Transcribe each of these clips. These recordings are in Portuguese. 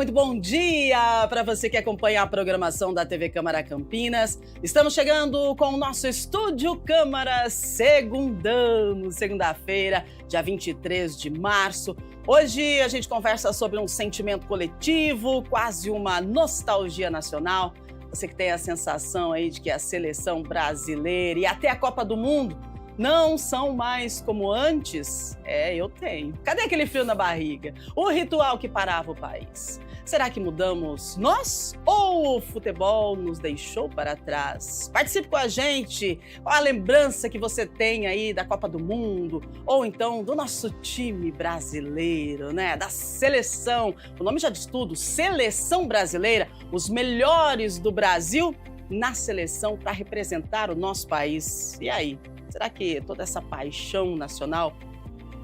muito bom dia para você que acompanha a programação da TV Câmara Campinas. Estamos chegando com o nosso Estúdio Câmara segunda-feira, dia 23 de março. Hoje a gente conversa sobre um sentimento coletivo, quase uma nostalgia nacional. Você que tem a sensação aí de que a seleção brasileira e até a Copa do Mundo não são mais como antes? Eu tenho. Cadê aquele frio na barriga? O ritual que parava o país? Será que mudamos nós ou o futebol nos deixou para trás? Participe com a gente. Qual a lembrança que você tem aí da Copa do Mundo? Ou então do nosso time brasileiro, né? Da seleção. O nome já diz tudo. Seleção brasileira. Os melhores do Brasil na seleção para representar o nosso país. E aí? Será que toda essa paixão nacional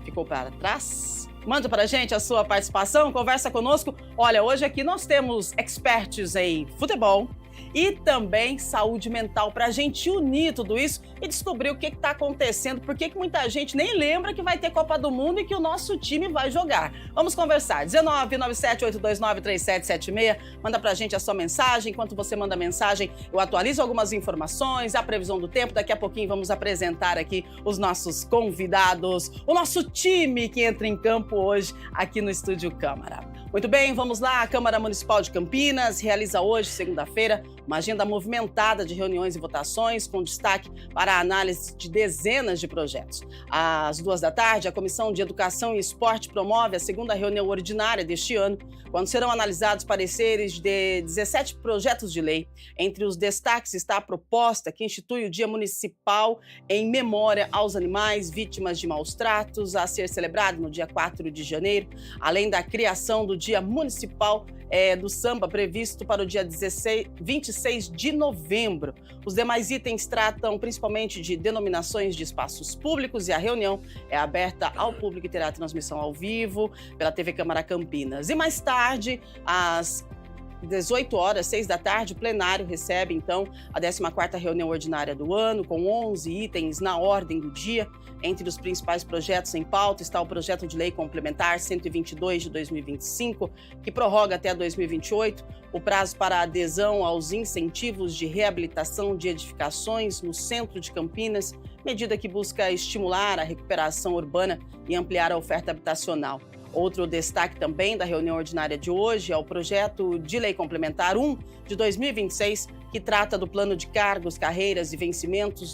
ficou para trás? Manda para a gente a sua participação, conversa conosco. Olha, hoje aqui nós temos experts em futebol e também saúde mental para a gente unir tudo isso e descobrir o que está acontecendo, por que muita gente nem lembra que vai ter Copa do Mundo e que o nosso time vai jogar. Vamos conversar. 1997-829-3776. Manda para a gente a sua mensagem. Enquanto você manda a mensagem, eu atualizo algumas informações, a previsão do tempo. Daqui a pouquinho vamos apresentar aqui os nossos convidados, o nosso time que entra em campo hoje aqui no Estúdio Câmara. Muito bem, vamos lá. A Câmara Municipal de Campinas realiza hoje, segunda-feira, uma agenda movimentada de reuniões e votações, com destaque para a análise de dezenas de projetos. Às 14h, a Comissão de Educação e Esporte promove a segunda reunião ordinária deste ano, quando serão analisados pareceres de 17 projetos de lei. Entre os destaques está a proposta que institui o Dia Municipal em memória aos animais vítimas de maus tratos, a ser celebrado no dia 4 de janeiro, além da criação do Dia Municipal do Samba, previsto para o dia 26 de novembro. Os demais itens tratam principalmente de denominações de espaços públicos e a reunião é aberta ao público e terá transmissão ao vivo pela TV Câmara Campinas. E mais tarde, às 18h, 18h, o plenário recebe, então, a 14ª reunião ordinária do ano, com 11 itens na ordem do dia. Entre os principais projetos em pauta está o projeto de lei complementar 122 de 2025, que prorroga até 2028 o prazo para adesão aos incentivos de reabilitação de edificações no centro de Campinas, medida que busca estimular a recuperação urbana e ampliar a oferta habitacional. Outro destaque também da reunião ordinária de hoje é o projeto de lei complementar 1 de 2026, que trata do plano de cargos, carreiras e vencimentos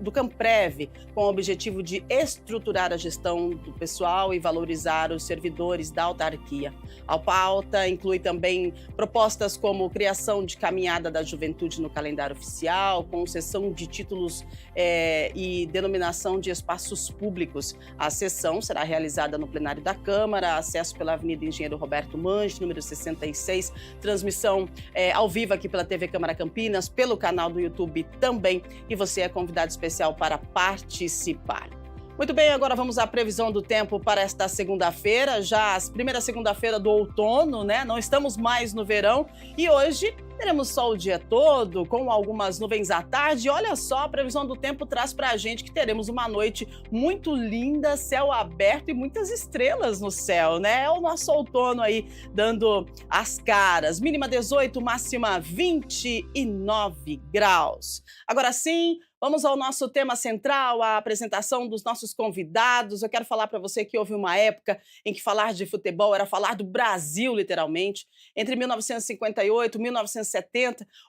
do Camprev, com o objetivo de estruturar a gestão do pessoal e valorizar os servidores da autarquia. A pauta inclui também propostas como criação de caminhada da juventude no calendário oficial, concessão de títulos e denominação de espaços públicos. A sessão será realizada no plenário da Câmara, acesso pela Avenida Engenheiro Roberto Manche, número 66, transmissão ao vivo aqui pela TV Câmara Campinas, pelo canal do YouTube também, e você é convidado especial para participar. Muito bem, agora vamos à previsão do tempo para esta segunda-feira, já a primeira segunda-feira do outono, né? Não estamos mais no verão e hoje teremos sol o dia todo, com algumas nuvens à tarde. Olha só, a previsão do tempo traz para a gente que teremos uma noite muito linda, céu aberto e muitas estrelas no céu, né? É o nosso outono aí dando as caras. Mínima 18, máxima 29 graus. Agora sim, vamos ao nosso tema central, a apresentação dos nossos convidados. Eu quero falar para você que houve uma época em que falar de futebol era falar do Brasil, literalmente. Entre 1958 e 1970,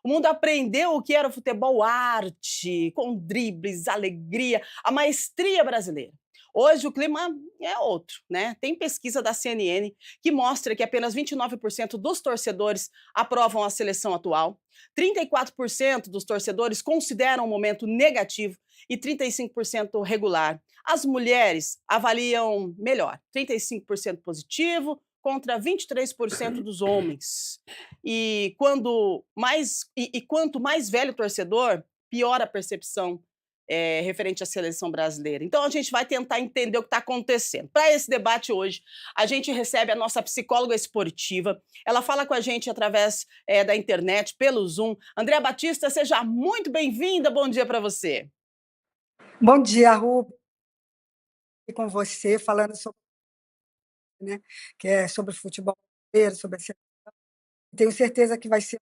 o mundo aprendeu o que era o futebol arte, com dribles, alegria, a maestria brasileira. Hoje o clima é outro, né? Tem pesquisa da CNN que mostra que apenas 29% dos torcedores aprovam a seleção atual, 34% dos torcedores consideram o momento negativo e 35% regular. As mulheres avaliam melhor, 35% positivo contra 23% dos homens. E quanto mais velho o torcedor, pior a percepção referente à seleção brasileira. Então, a gente vai tentar entender o que está acontecendo. Para esse debate hoje, a gente recebe a nossa psicóloga esportiva. Ela fala com a gente através da internet, pelo Zoom. Andréa Batista, seja muito bem-vinda. Bom dia para você. Bom dia, Rubens. Com você, falando sobre, né, que é sobre futebol brasileiro, sobre a seleção. tenho certeza que vai ser.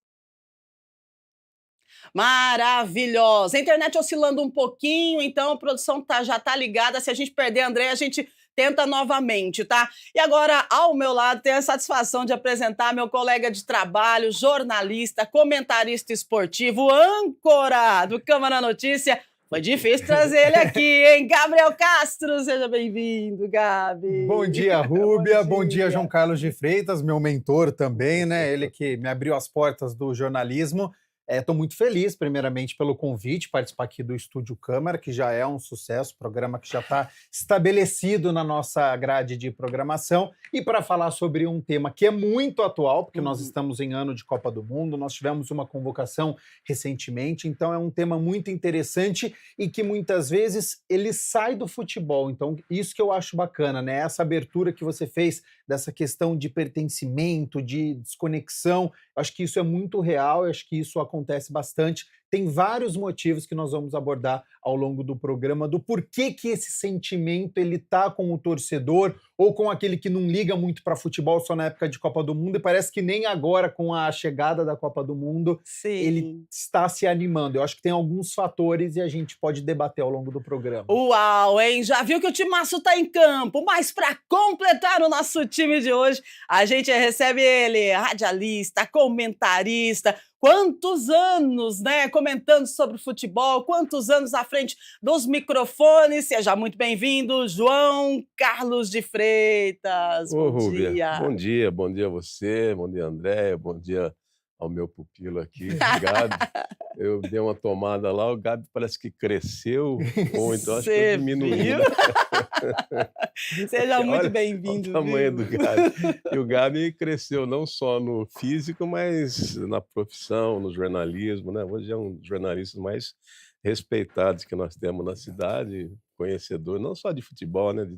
Maravilhosa. A internet oscilando um pouquinho, então a produção já tá ligada. Se a gente perder a André, a gente tenta novamente, tá? E agora, ao meu lado, tenho a satisfação de apresentar meu colega de trabalho, jornalista, comentarista esportivo, âncora do Câmara Notícia. Foi difícil trazer ele aqui, hein? Gabriel Castro, seja bem-vindo, Gabi. Bom dia, Rúbia. Bom dia, João Carlos de Freitas, meu mentor também, né? Ele que me abriu as portas do jornalismo. Estou muito feliz, primeiramente, pelo convite, participar aqui do Estúdio Câmara, que já é um sucesso, programa que já está estabelecido na nossa grade de programação, e para falar sobre um tema que é muito atual, porque nós estamos em ano de Copa do Mundo, nós tivemos uma convocação recentemente, então é um tema muito interessante e que muitas vezes ele sai do futebol. Então, isso que eu acho bacana, né? Essa abertura que você fez dessa questão de pertencimento, de desconexão, acho que isso é muito real, acho que isso acontece bastante. Tem vários motivos que nós vamos abordar ao longo do programa do porquê que esse sentimento ele tá com o torcedor ou com aquele que não liga muito para futebol só na época de Copa do Mundo, e parece que nem agora com a chegada da Copa do Mundo ele está se animando. Eu acho que tem alguns fatores e a gente pode debater ao longo do programa. Uau, hein? Já viu que o timaço tá em campo, mas para completar o nosso time de hoje, a gente recebe ele, radialista, comentarista. Quantos anos, né, comentando sobre futebol, quantos anos à frente dos microfones. Seja muito bem-vindo, João Carlos de Freitas. Ô, bom Rúbia, dia. bom dia a você, bom dia, André, bom dia ao meu pupilo aqui, Gabi. Eu dei uma tomada lá, o Gabi parece que cresceu, ou então acho que eu diminuí. Seja muito Olha bem-vindo. o tamanho do Gabi. E o Gabi cresceu não só no físico, mas na profissão, no jornalismo, né? Hoje é um dos jornalistas mais respeitados que nós temos na cidade, conhecedor não só de futebol, né? De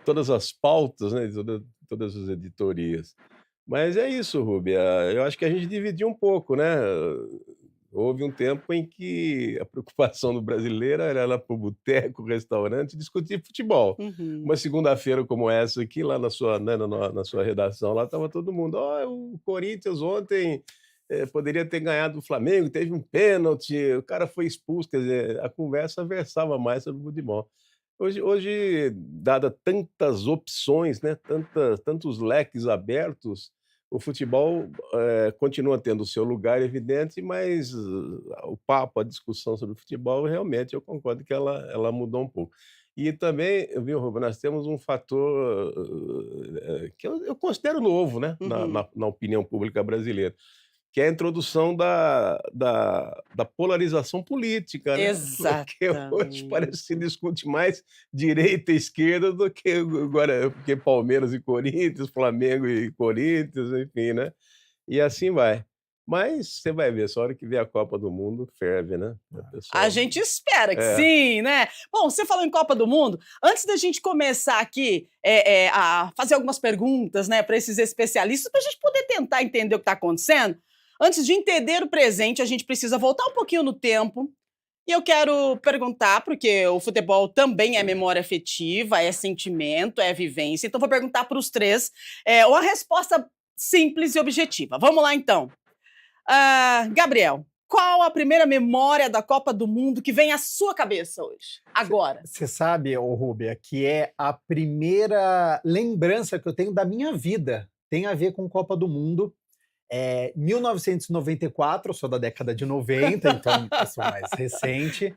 todas as pautas, né? De todas as editorias. Mas é isso, Rúbia. Eu acho que a gente dividiu um pouco, né? Houve um tempo em que a preocupação do brasileiro era ir para o boteco, restaurante e discutir futebol. Uma segunda-feira como essa aqui, lá na sua, né, na sua redação, lá estava todo mundo. O Corinthians ontem poderia ter ganhado o Flamengo, teve um pênalti, o cara foi expulso. Quer dizer, a conversa versava mais sobre o futebol. Hoje, dada tantas opções, né, tantos leques abertos, o futebol continua tendo o seu lugar evidente, mas o papo, a discussão sobre o futebol, realmente eu concordo que ela mudou um pouco. E também, viu, Rubens, nós temos um fator que eu considero novo, né, na opinião pública brasileira, que é a introdução da polarização política, né? Porque hoje parece que se discute mais direita e esquerda do que agora, porque Palmeiras e Corinthians, Flamengo e Corinthians, enfim, né? E assim vai. Mas você vai ver, só a hora que vier a Copa do Mundo, ferve, né? A gente espera que sim, né? Bom, você falou em Copa do Mundo. Antes da gente começar aqui a fazer algumas perguntas, né, para esses especialistas, para a gente poder tentar entender o que está acontecendo, antes de entender o presente, a gente precisa voltar um pouquinho no tempo. E eu quero perguntar, porque o futebol também é memória afetiva, é sentimento, é vivência. Então, vou perguntar para os três uma resposta simples e objetiva. Vamos lá, então. Gabriel, qual a primeira memória da Copa do Mundo que vem à sua cabeça hoje, agora? Você sabe, Rúbia, que é a primeira lembrança que eu tenho da minha vida. Tem a ver com Copa do Mundo. 1994, eu sou da década de 90, então eu sou mais recente.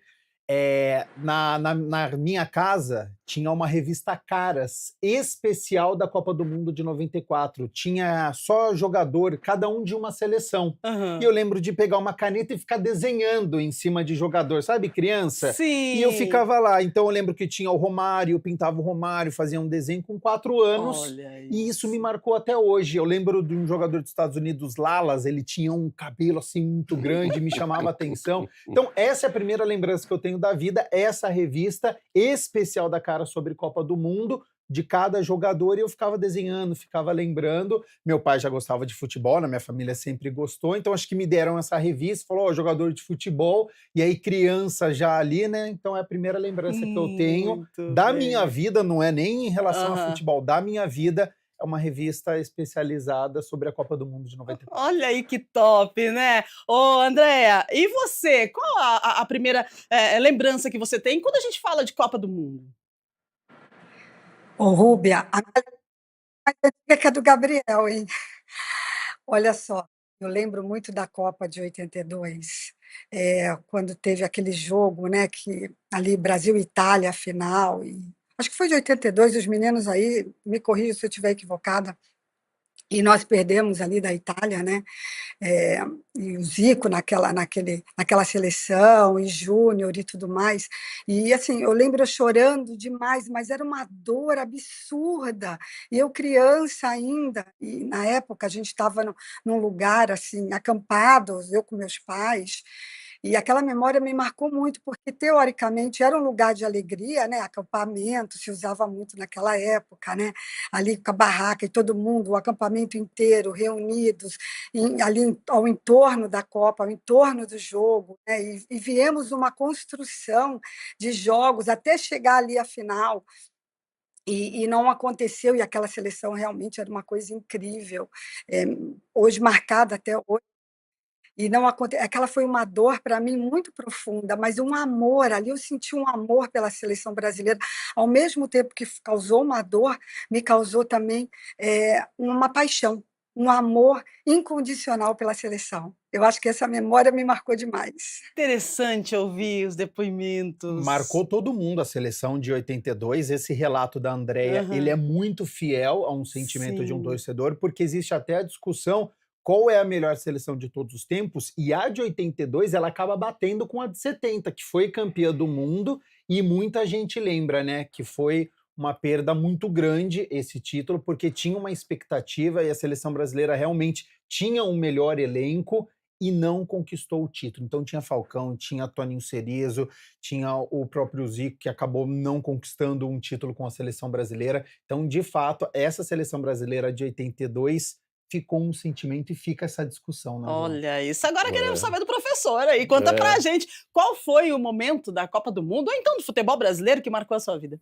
Na minha casa tinha uma revista Caras especial da Copa do Mundo de 94. Tinha só jogador, cada um de uma seleção. E eu lembro de pegar uma caneta e ficar desenhando em cima de jogador, sabe, criança? Sim. E eu ficava lá. Então eu lembro que tinha o Romário, eu pintava o Romário, fazia um desenho com 4 anos. Olha isso. E isso me marcou até hoje. Eu lembro de um jogador dos Estados Unidos, Lalas, ele tinha um cabelo assim muito grande, me chamava a atenção. Então essa é a primeira lembrança que eu tenho da vida, essa revista especial da Cara sobre Copa do Mundo, de cada jogador, e eu ficava desenhando, ficava lembrando. Meu pai já gostava de futebol, na minha família sempre gostou, então acho que me deram essa revista, falou, jogador de futebol, e aí criança já ali, né? Então é a primeira lembrança que eu tenho da minha vida, não é nem em relação a futebol, da minha vida, é uma revista especializada sobre a Copa do Mundo de 94. Olha aí que top, né? Ô, Andréa, e você? Qual a primeira lembrança que você tem quando a gente fala de Copa do Mundo? Ô, Rúbia, a mais antiga que a do Gabriel, hein? Olha só, eu lembro muito da Copa de 82, quando teve aquele jogo, né, que ali Brasil e Itália, a final, e acho que foi de 82, os meninos aí, me corrijam se eu estiver equivocada, e nós perdemos ali da Itália, né? É, e o Zico naquela seleção, e Júnior e tudo mais. E assim, eu lembro eu chorando demais, mas era uma dor absurda. E eu criança ainda, e na época a gente estava num lugar assim, acampados, eu com meus pais. E aquela memória me marcou muito, porque teoricamente era um lugar de alegria, né? Acampamento se usava muito naquela época, né? Ali com a barraca e todo mundo, o acampamento inteiro reunidos ao entorno da Copa, ao entorno do jogo, né? E viemos uma construção de jogos até chegar ali à final. E não aconteceu, e aquela seleção realmente era uma coisa incrível, hoje marcada até hoje. E não aconte aquela foi uma dor para mim muito profunda, mas um amor, ali eu senti um amor pela seleção brasileira, ao mesmo tempo que causou uma dor, me causou também, uma paixão, um amor incondicional pela seleção. Eu acho que essa memória me marcou demais. Interessante ouvir os depoimentos. Marcou todo mundo a seleção de 82. Esse relato da Andréa, ele é muito fiel a um sentimento de um Sim. torcedor, porque existe até a discussão qual é a melhor seleção de todos os tempos, e a de 82 ela acaba batendo com a de 70, que foi campeã do mundo, e muita gente lembra, né, que foi uma perda muito grande esse título, porque tinha uma expectativa e a seleção brasileira realmente tinha um melhor elenco e não conquistou o título. Então tinha Falcão, tinha Toninho Cerezo, tinha o próprio Zico, que acabou não conquistando um título com a seleção brasileira. Então, de fato, essa seleção brasileira de 82 ficou um sentimento e fica essa discussão, né, João? Olha isso. Agora queremos É. saber do professor aí. Conta É. pra gente qual foi o momento da Copa do Mundo, ou então do futebol brasileiro, que marcou a sua vida.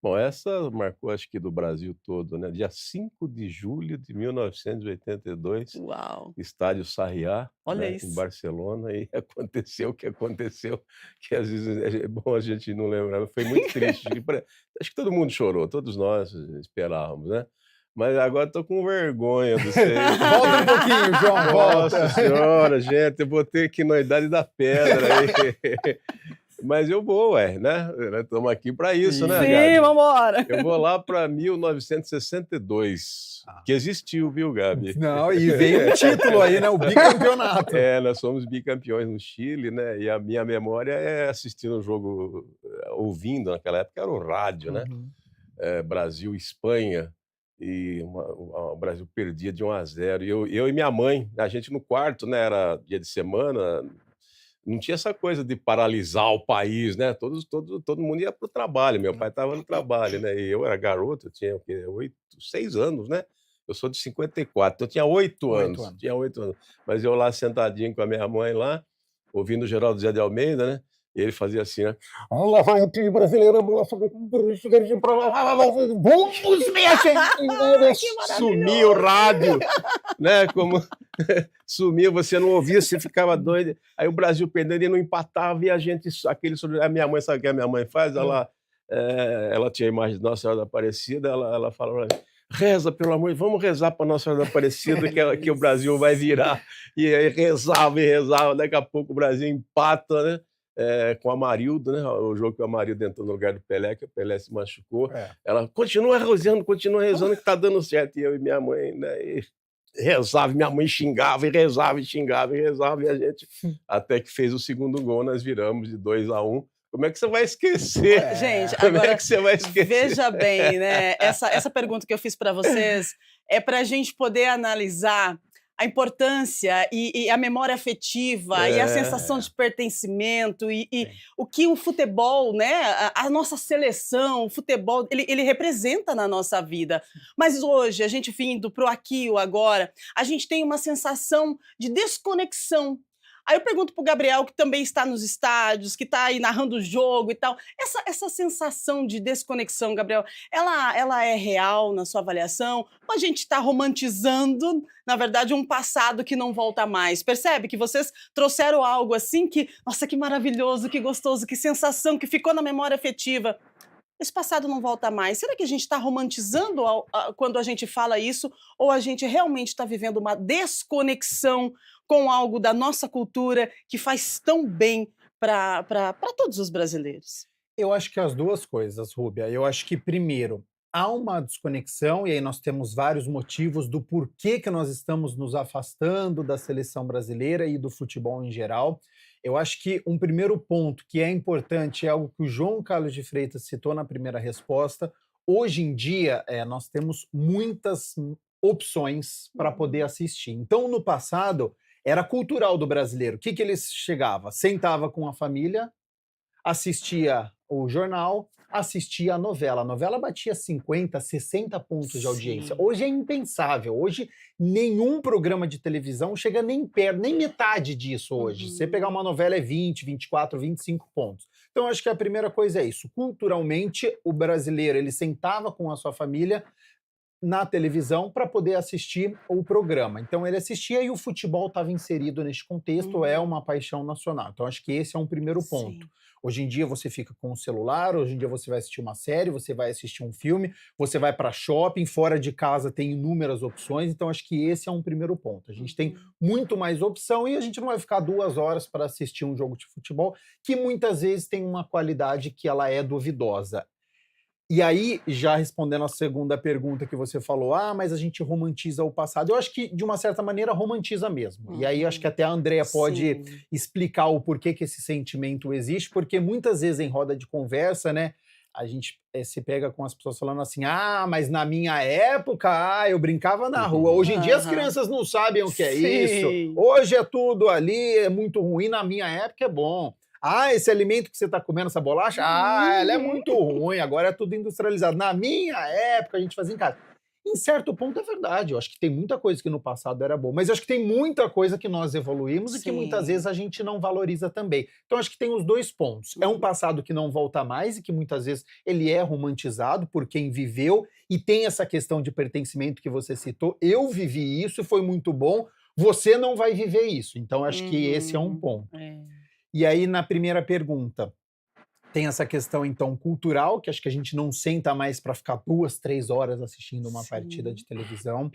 Bom, essa marcou, acho que do Brasil todo, né? Dia 5 de julho de 1982, Uau! estádio Sarriá, Olha né, em isso. Barcelona, e aconteceu o que aconteceu, que às vezes é bom a gente não lembrar, foi muito triste. Acho que todo mundo chorou, todos nós esperávamos, né? Mas agora estou com vergonha do sei. Volta um pouquinho, João, volta. Nossa senhora, gente, eu vou ter que ir na idade da pedra aí. Mas eu vou, né? Estamos aqui para isso, né, Sim, Gabi? vambora! Eu vou lá para 1962, que existiu, viu, Gabi? Não, e veio um título aí, né? O bicampeonato. Nós somos bicampeões no Chile, né? E a minha memória é assistindo o jogo, ouvindo, naquela época era o rádio, né? Brasil, Espanha, e o Brasil perdia de 1-0. Eu e minha mãe, a gente no quarto, né? Era dia de semana, não tinha essa coisa de paralisar o país, né? Todo mundo ia para o trabalho. Meu pai estava no trabalho, né? E eu era garoto, eu tinha o quê? 6 anos, né? Eu sou de 54, então eu tinha 8 anos. Tinha 8 anos. Mas eu lá sentadinho com a minha mãe lá, ouvindo o Geraldo Zé de Almeida, né? E ele fazia assim, né? Lá vai o time brasileiro, vamos, minha gente! Sumiu o rádio, né? Como sumiu, você não ouvia, você ficava doido. Aí o Brasil perdendo e não empatava, e a gente, a minha mãe, sabe o que a minha mãe faz? Ela tinha a imagem de Nossa Senhora da Aparecida, ela fala pra mim, reza, pelo amor de Deus, vamos rezar para Nossa Senhora da Aparecida, que o Brasil vai virar. E aí rezava, daqui a pouco o Brasil empata, né? Com a Amarildo, né? O jogo que o Amarildo entrou no lugar do Pelé, que o Pelé se machucou. Ela continua rezando, que tá dando certo. E eu e minha mãe, né? E rezava, minha mãe xingava, e rezava, e a gente, até que fez o segundo gol, nós viramos de 2-1. Como é que você vai esquecer? Gente, Como agora, é que você vai esquecer? veja bem, né? Essa pergunta que eu fiz para vocês é para a gente poder analisar a importância e a memória afetiva e a sensação de pertencimento e o que o futebol, né, a nossa seleção, o futebol, ele representa na nossa vida. Mas hoje, a gente vindo pro aqui e o agora, a gente tem uma sensação de desconexão. Aí eu pergunto pro Gabriel, que também está nos estádios, que está aí narrando o jogo e tal, essa sensação de desconexão, Gabriel, ela é real na sua avaliação? Ou a gente está romantizando, na verdade, um passado que não volta mais? Percebe que vocês trouxeram algo assim que, nossa, que maravilhoso, que gostoso, que sensação, que ficou na memória afetiva. Esse passado não volta mais. Será que a gente está romantizando quando a gente fala isso? Ou a gente realmente está vivendo uma desconexão com algo da nossa cultura que faz tão bem para todos os brasileiros? Eu acho que as duas coisas, Rúbia. Eu acho que, primeiro, há uma desconexão, e aí nós temos vários motivos do porquê que nós estamos nos afastando da seleção brasileira e do futebol em geral. Eu acho que um primeiro ponto que é importante é algo que o João Carlos de Freitas citou na primeira resposta. Hoje em dia, nós temos muitas opções para poder assistir. Então, no passado, era cultural do brasileiro. O que que ele chegava? Sentava com a família, assistia o jornal, assistia a novela. A novela batia 50, 60 pontos de audiência. Sim. Hoje é impensável. Hoje nenhum programa de televisão chega nem perto, nem metade disso hoje. Você pegar uma novela é 20, 24, 25 pontos. Então acho que a primeira coisa é isso. Culturalmente, o brasileiro, ele sentava com a sua família na televisão para poder assistir o programa. Então ele assistia e o futebol estava inserido neste contexto, é uma paixão nacional. Então acho que esse é um primeiro ponto. Sim. Hoje em dia você fica com o celular, hoje em dia você vai assistir uma série, você vai assistir um filme, você vai para shopping, fora de casa tem inúmeras opções, então acho que esse é um primeiro ponto. A gente tem muito mais opção e a gente não vai ficar 2 horas para assistir um jogo de futebol que muitas vezes tem uma qualidade que ela é duvidosa. E aí, já respondendo a segunda pergunta que você falou, mas a gente romantiza o passado. Eu acho que, de uma certa maneira, romantiza mesmo. E aí, acho que até a Andrea pode Sim. explicar o porquê que esse sentimento existe, porque muitas vezes em roda de conversa, né, a gente se pega com as pessoas falando assim, mas na minha época, eu brincava na rua. Hoje em dia as crianças não sabem o que é isso. Sim. Hoje é tudo ali, é muito ruim. Na minha época é bom. Esse alimento que você está comendo, essa bolacha, ela é muito ruim, agora é tudo industrializado. Na minha época, a gente fazia em casa. Em certo ponto é verdade, eu acho que tem muita coisa que no passado era boa, mas eu acho que tem muita coisa que nós evoluímos e que muitas Sim. vezes a gente não valoriza também. Então acho que tem os dois pontos. É um passado que não volta mais e que muitas vezes ele é romantizado por quem viveu e tem essa questão de pertencimento que você citou. Eu vivi isso e foi muito bom, você não vai viver isso. Então acho que esse é um ponto. E aí, na primeira pergunta, tem essa questão, então, cultural, que acho que a gente não senta mais para ficar 2, 3 horas assistindo uma partida de televisão.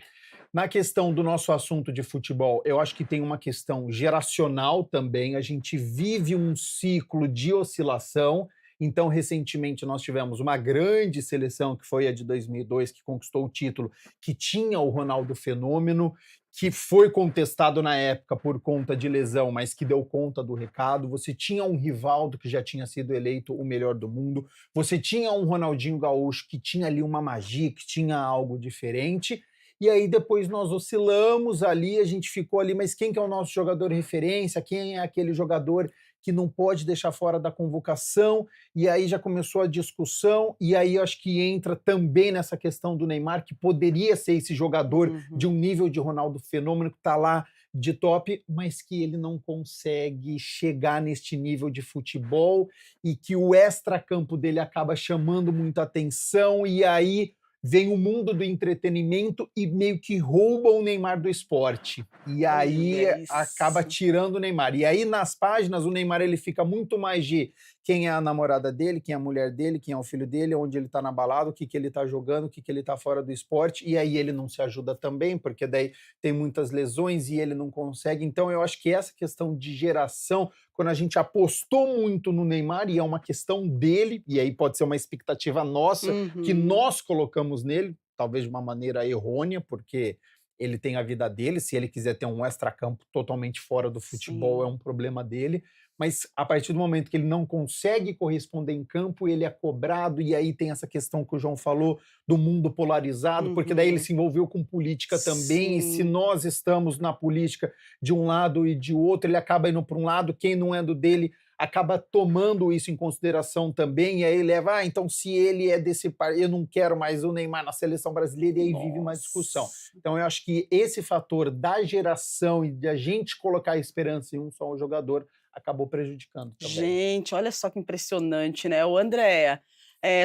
Na questão do nosso assunto de futebol, eu acho que tem uma questão geracional também. A gente vive um ciclo de oscilação. Então, recentemente, nós tivemos uma grande seleção, que foi a de 2002, que conquistou o título, que tinha o Ronaldo Fenômeno, que foi contestado na época por conta de lesão, mas que deu conta do recado. Você tinha um Rivaldo que já tinha sido eleito o melhor do mundo. Você tinha um Ronaldinho Gaúcho que tinha ali uma magia, que tinha algo diferente. E aí depois nós oscilamos ali, a gente ficou ali, mas quem que é o nosso jogador referência? Quem é aquele jogador que não pode deixar fora da convocação? E aí já começou a discussão, e aí eu acho que entra também nessa questão do Neymar, que poderia ser esse jogador de um nível de Ronaldo Fenômeno, que está lá de top, mas que ele não consegue chegar neste nível de futebol, e que o extracampo dele acaba chamando muita atenção, e aí vem o mundo do entretenimento e meio que rouba o Neymar do esporte. E aí acaba tirando o Neymar. E aí nas páginas o Neymar ele fica muito mais de quem é a namorada dele, quem é a mulher dele, quem é o filho dele, onde ele tá na balada, o que que ele tá jogando, o que que ele tá fora do esporte. E aí ele não se ajuda também, porque daí tem muitas lesões e ele não consegue. Então eu acho que essa questão de geração, quando a gente apostou muito no Neymar, e é uma questão dele, e aí pode ser uma expectativa nossa, que nós colocamos nele, talvez de uma maneira errônea, porque ele tem a vida dele, se ele quiser ter um extracampo totalmente fora do futebol, é um problema dele, mas a partir do momento que ele não consegue corresponder em campo, ele é cobrado, e aí tem essa questão que o João falou do mundo polarizado, porque daí ele Uhum. se envolveu com política também, e se Sim. nós estamos na política de um lado e de outro, ele acaba indo para um lado, quem não é do dele acaba tomando isso em consideração também, e aí leva, então se ele é desse país, eu não quero mais o Neymar na seleção brasileira, e aí vive uma discussão. Nossa. Então eu acho que esse fator da geração e de a gente colocar esperança em um só jogador acabou prejudicando também. Gente, olha só que impressionante, né? O Andréa,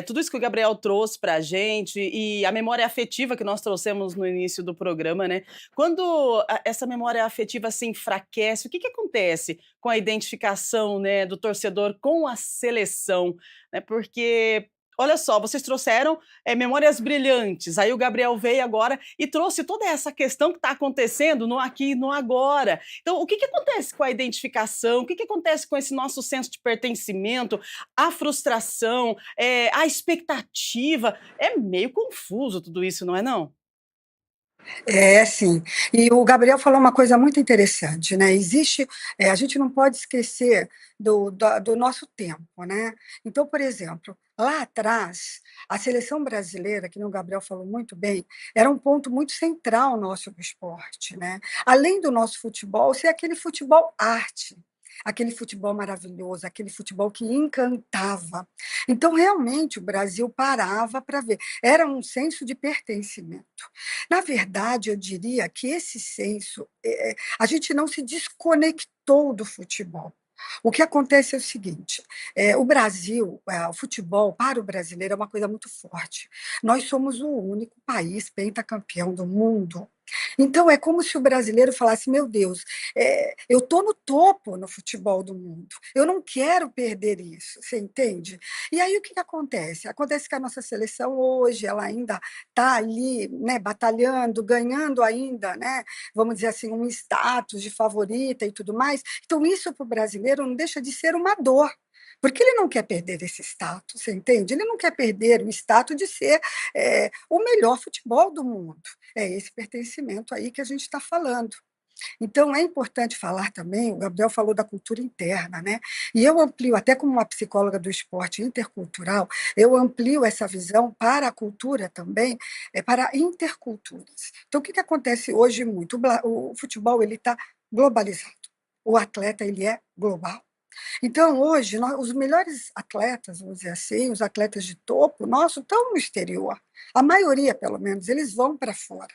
tudo isso que o Gabriel trouxe pra gente e a memória afetiva que nós trouxemos no início do programa, né? Quando essa memória afetiva se enfraquece, o que que acontece com a identificação, né, do torcedor com a seleção, né? Porque olha só, vocês trouxeram memórias brilhantes. Aí o Gabriel veio agora e trouxe toda essa questão que está acontecendo no aqui e no agora. Então, o que que acontece com a identificação? O que que acontece com esse nosso senso de pertencimento? A frustração, a expectativa? É meio confuso tudo isso, não é não? É, sim. E o Gabriel falou uma coisa muito interessante, né? Existe, a gente não pode esquecer do nosso tempo, né? Então, por exemplo, lá atrás, a seleção brasileira, que o Gabriel falou muito bem, era um ponto muito central nosso do esporte, né? Além do nosso futebol, ser aquele futebol arte. Aquele futebol maravilhoso, aquele futebol que encantava. Então, realmente, o Brasil parava para ver. Era um senso de pertencimento. Na verdade, eu diria que esse senso, a gente não se desconectou do futebol. O que acontece é o seguinte: o Brasil, o futebol para o brasileiro é uma coisa muito forte. Nós somos o único país pentacampeão do mundo. Então, é como se o brasileiro falasse: meu Deus, eu estou no topo no futebol do mundo, eu não quero perder isso, você entende? E aí o que acontece? Acontece que a nossa seleção hoje ela ainda está ali, né, batalhando, ganhando ainda, né, vamos dizer assim, um status de favorita e tudo mais. Então, isso para o brasileiro não deixa de ser uma dor. Porque ele não quer perder esse status, você entende? Ele não quer perder o status de ser o melhor futebol do mundo. É esse pertencimento aí que a gente está falando. Então, é importante falar também, o Gabriel falou da cultura interna, né? E eu amplio, até como uma psicóloga do esporte intercultural, eu amplio essa visão para a cultura também, para interculturas. Então, o que acontece hoje muito? O futebol ele está globalizado. O atleta ele é global. Então, hoje, os melhores atletas, vamos dizer assim, os atletas de topo nosso, estão no exterior. A maioria, pelo menos, eles vão para fora.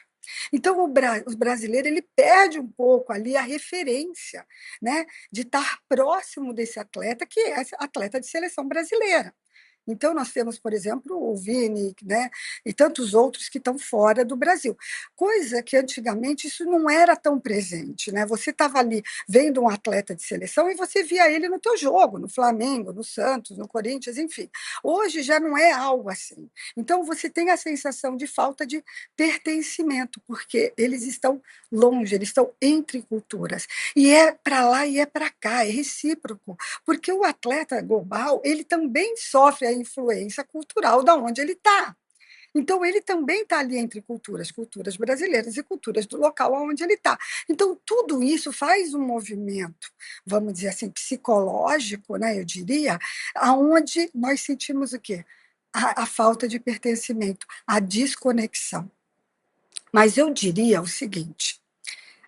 Então, o brasileiro ele perde um pouco ali a referência, né, de estar próximo desse atleta, que é atleta de seleção brasileira. Então, nós temos, por exemplo, o Vini, né, e tantos outros que estão fora do Brasil. Coisa que antigamente isso não era tão presente. Né? Você estava ali vendo um atleta de seleção e você via ele no teu jogo, no Flamengo, no Santos, no Corinthians, enfim. Hoje já não é algo assim. Então, você tem a sensação de falta de pertencimento, porque eles estão longe, eles estão entre culturas. E é para lá e é para cá, é recíproco. Porque o atleta global, ele também sofre a influência cultural da onde ele está. Então, ele também está ali entre culturas, culturas brasileiras e culturas do local onde ele está. Então, tudo isso faz um movimento, vamos dizer assim, psicológico, né, eu diria, aonde nós sentimos o quê? A falta de pertencimento, a desconexão. Mas eu diria o seguinte,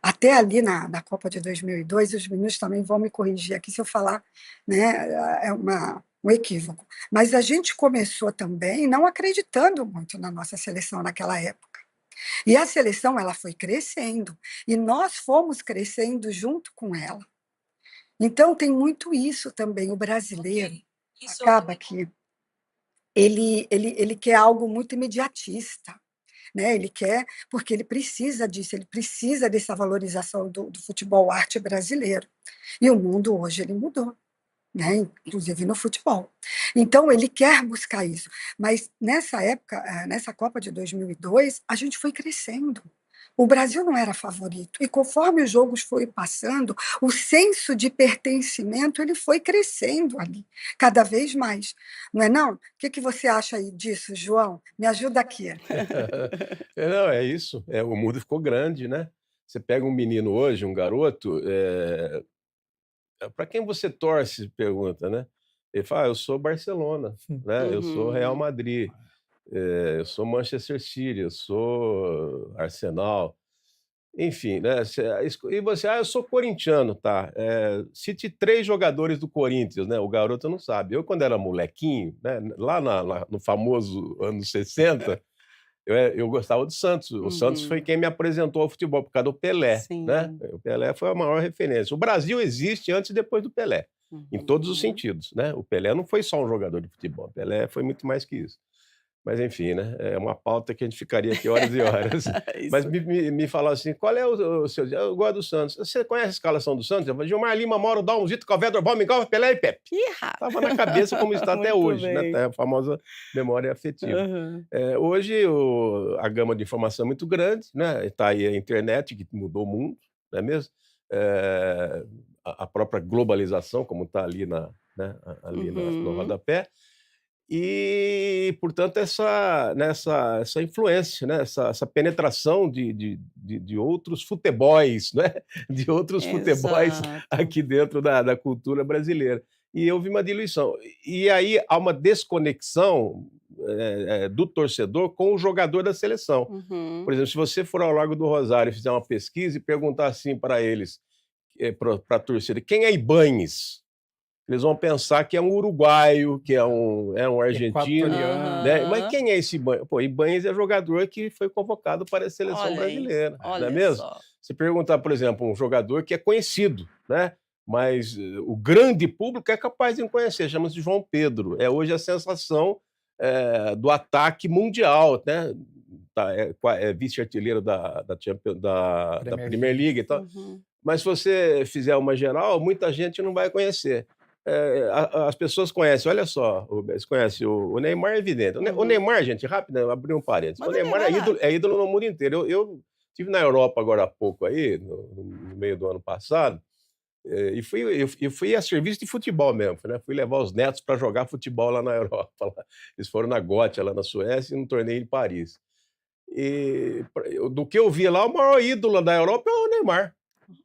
até ali na Copa de 2002, os meninos também vão me corrigir aqui se eu falar, né, um equívoco. Mas a gente começou também não acreditando muito na nossa seleção naquela época. E a seleção ela foi crescendo, e nós fomos crescendo junto com ela. Então tem muito isso também, o brasileiro acaba que ele quer algo muito imediatista. Né? Ele quer, porque ele precisa disso, ele precisa dessa valorização do futebol arte brasileiro. E o mundo hoje ele mudou, né? Inclusive no futebol. Então, ele quer buscar isso. Mas nessa época, nessa Copa de 2002, a gente foi crescendo. O Brasil não era favorito. E conforme os jogos foram passando, o senso de pertencimento ele foi crescendo ali, cada vez mais. Não é não? O que você acha aí disso, João? Me ajuda aqui. Não, é isso. O mundo ficou grande, né? Você pega um menino hoje, um garoto, para quem você torce? Pergunta, né? Ele fala, eu sou Barcelona, né? Eu sou Real Uhum. Madrid, eu sou Manchester City, eu sou Arsenal, enfim, né? E você, eu sou corintiano, tá? Cite 3 jogadores do Corinthians, né? O garoto não sabe. Eu, quando era molequinho, né? Lá no famoso anos 60, eu gostava do Santos. O Santos foi Uhum. quem me apresentou ao futebol, por causa do Pelé, né? Sim. O Pelé foi a maior referência. O Brasil existe antes e depois do Pelé, em todos os Uhum. sentidos, né? O Pelé não foi só um jogador de futebol, o Pelé foi muito mais que isso. Mas enfim, né, é uma pauta que a gente ficaria aqui horas e horas. Mas Isso. me fala assim, qual é o seu dia? Eu gosto do Santos. Você conhece a escalação do Santos? Eu falei, Gilmar Lima, Mauro, Dalmozito, Calvedor, Balmingol, Pelé e Pepe. Ih, ra Estava na cabeça como está até Muito hoje, né, bem. a famosa memória afetiva. Aham. Hoje a gama de informação é muito grande, né, está aí a internet que mudou o mundo, não é mesmo? A própria globalização, como está ali ali no Uhum. rodapé. E, portanto, essa influência, né, essa penetração de outros futebols, né, de outros futebols Exato. aqui dentro da cultura brasileira. E houve uma diluição. E aí há uma desconexão, do torcedor com o jogador da seleção. Por Uhum. exemplo, se você for ao Largo do Rosário e fizer uma pesquisa e perguntar assim para eles, para a torcida: "Quem é Ibáñez?", eles vão pensar que é um uruguaio, que é um argentino, Equatoriano. né. Mas Aham. quem é esse Ibáñez? Pô, Ibáñez é jogador que foi convocado para a seleção Olha aí, brasileira, não é olha mesmo? só. Se perguntar, por exemplo, um jogador que é conhecido, né, mas o grande público é capaz de não conhecer, chama-se João Pedro. É hoje a sensação, do ataque mundial, né. É vice-artilheiro da Premier Premier League. League e tal. Uhum. Mas se você fizer uma geral, muita gente não vai conhecer. As pessoas conhecem, olha só, você conhece o Neymar, é evidente. O Uhum. Neymar, gente, rápido, eu abri um parênteses. O Manda ver, Neymar vai lá. é ídolo no mundo inteiro. Eu estive na Europa agora há pouco aí, no meio do ano passado, e fui a serviço de futebol mesmo, né? Fui levar os netos para jogar futebol lá na Europa. Lá. Eles foram na Gothia, lá na Suécia, e num torneio em Paris. E do que eu vi lá, o maior ídolo da Europa é o Neymar.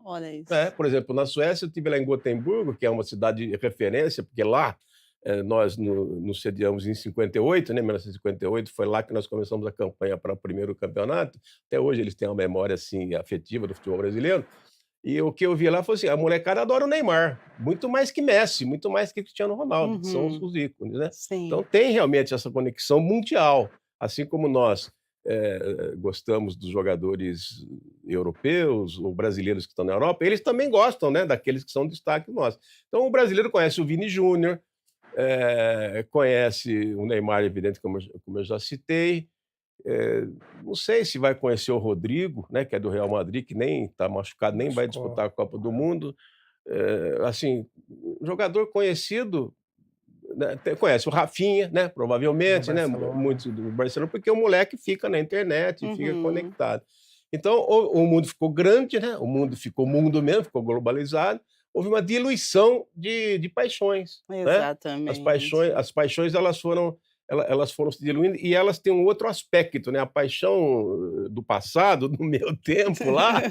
Olha isso. Por exemplo, na Suécia, eu estive lá em Gotemburgo, que é uma cidade de referência, porque lá nós nos sediamos em 58, né, 1958, foi lá que nós começamos a campanha para o primeiro campeonato. Até hoje eles têm uma memória assim afetiva do futebol brasileiro. E o que eu vi lá foi assim: a molecada adora o Neymar, muito mais que Messi, muito mais que Cristiano Ronaldo, que são Uhum. os ícones, né? Então Sim. tem realmente essa conexão mundial, assim como nós gostamos dos jogadores europeus ou brasileiros que estão na Europa, eles também gostam, né, daqueles que são destaque nosso. Então o brasileiro conhece o Vini Júnior, conhece o Neymar, evidente, como eu já citei. Não sei se vai conhecer o Rodrigo, né, que é do Real Madrid, que nem está machucado, nem vai Machucou. disputar a Copa do Mundo. Assim, jogador conhecido, né, conhece o Rafinha, né, Do provavelmente, né, Barcelona. muitos do Barcelona, porque o moleque fica na internet, fica Uhum. conectado. Então, o mundo ficou grande, né, o mundo ficou mundo mesmo, ficou globalizado, houve uma diluição de paixões, né? Exatamente. As paixões elas foram se diluindo e elas têm um outro aspecto, né? A paixão do passado, no meu tempo lá,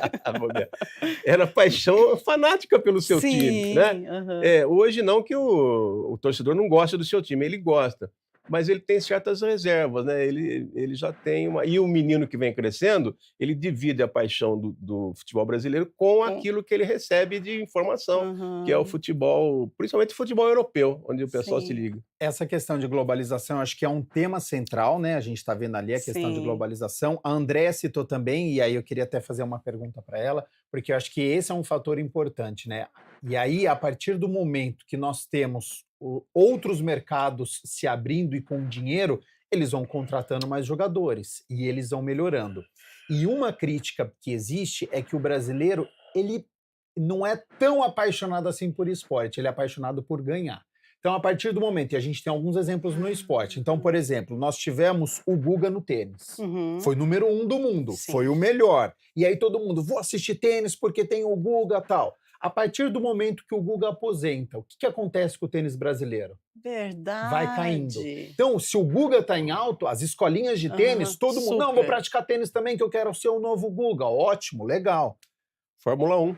era paixão fanática pelo seu time, né? Sim, aham. Hoje não que o torcedor não gosta do seu time, ele gosta, mas ele tem certas reservas, né? Ele já tem uma. E o menino que vem crescendo, ele divide a paixão do futebol brasileiro com Com aquilo que ele recebe de informação, que é o aham. futebol, principalmente o futebol europeu, onde o pessoal se Sim, liga. Essa questão de globalização, acho que é um tema central, né? A gente está vendo ali a questão de sim. globalização. A Andréa citou também, e aí eu queria até fazer uma pergunta para ela, porque eu acho que esse é um fator importante, né? E aí, a partir do momento que nós temos outros mercados se abrindo e com dinheiro, eles vão contratando mais jogadores e eles vão melhorando. E uma crítica que existe é que o brasileiro, ele não é tão apaixonado assim por esporte, ele é apaixonado por ganhar. Então, a partir do momento, e a gente tem alguns exemplos no esporte. Então, por exemplo, nós tivemos o Guga no tênis. Uhum. Foi número 1 do mundo, foi Sim. o melhor. E aí todo mundo, vou assistir tênis porque tem o Guga e tal. A partir do momento que o Guga aposenta, o que acontece com o tênis brasileiro? Vai caindo. Verdade. Então, se o Guga está em alto, as escolinhas de tênis, Aham, todo mundo, não, vou super. praticar tênis também, que eu quero ser o novo Guga. Ótimo, legal. Fórmula 1.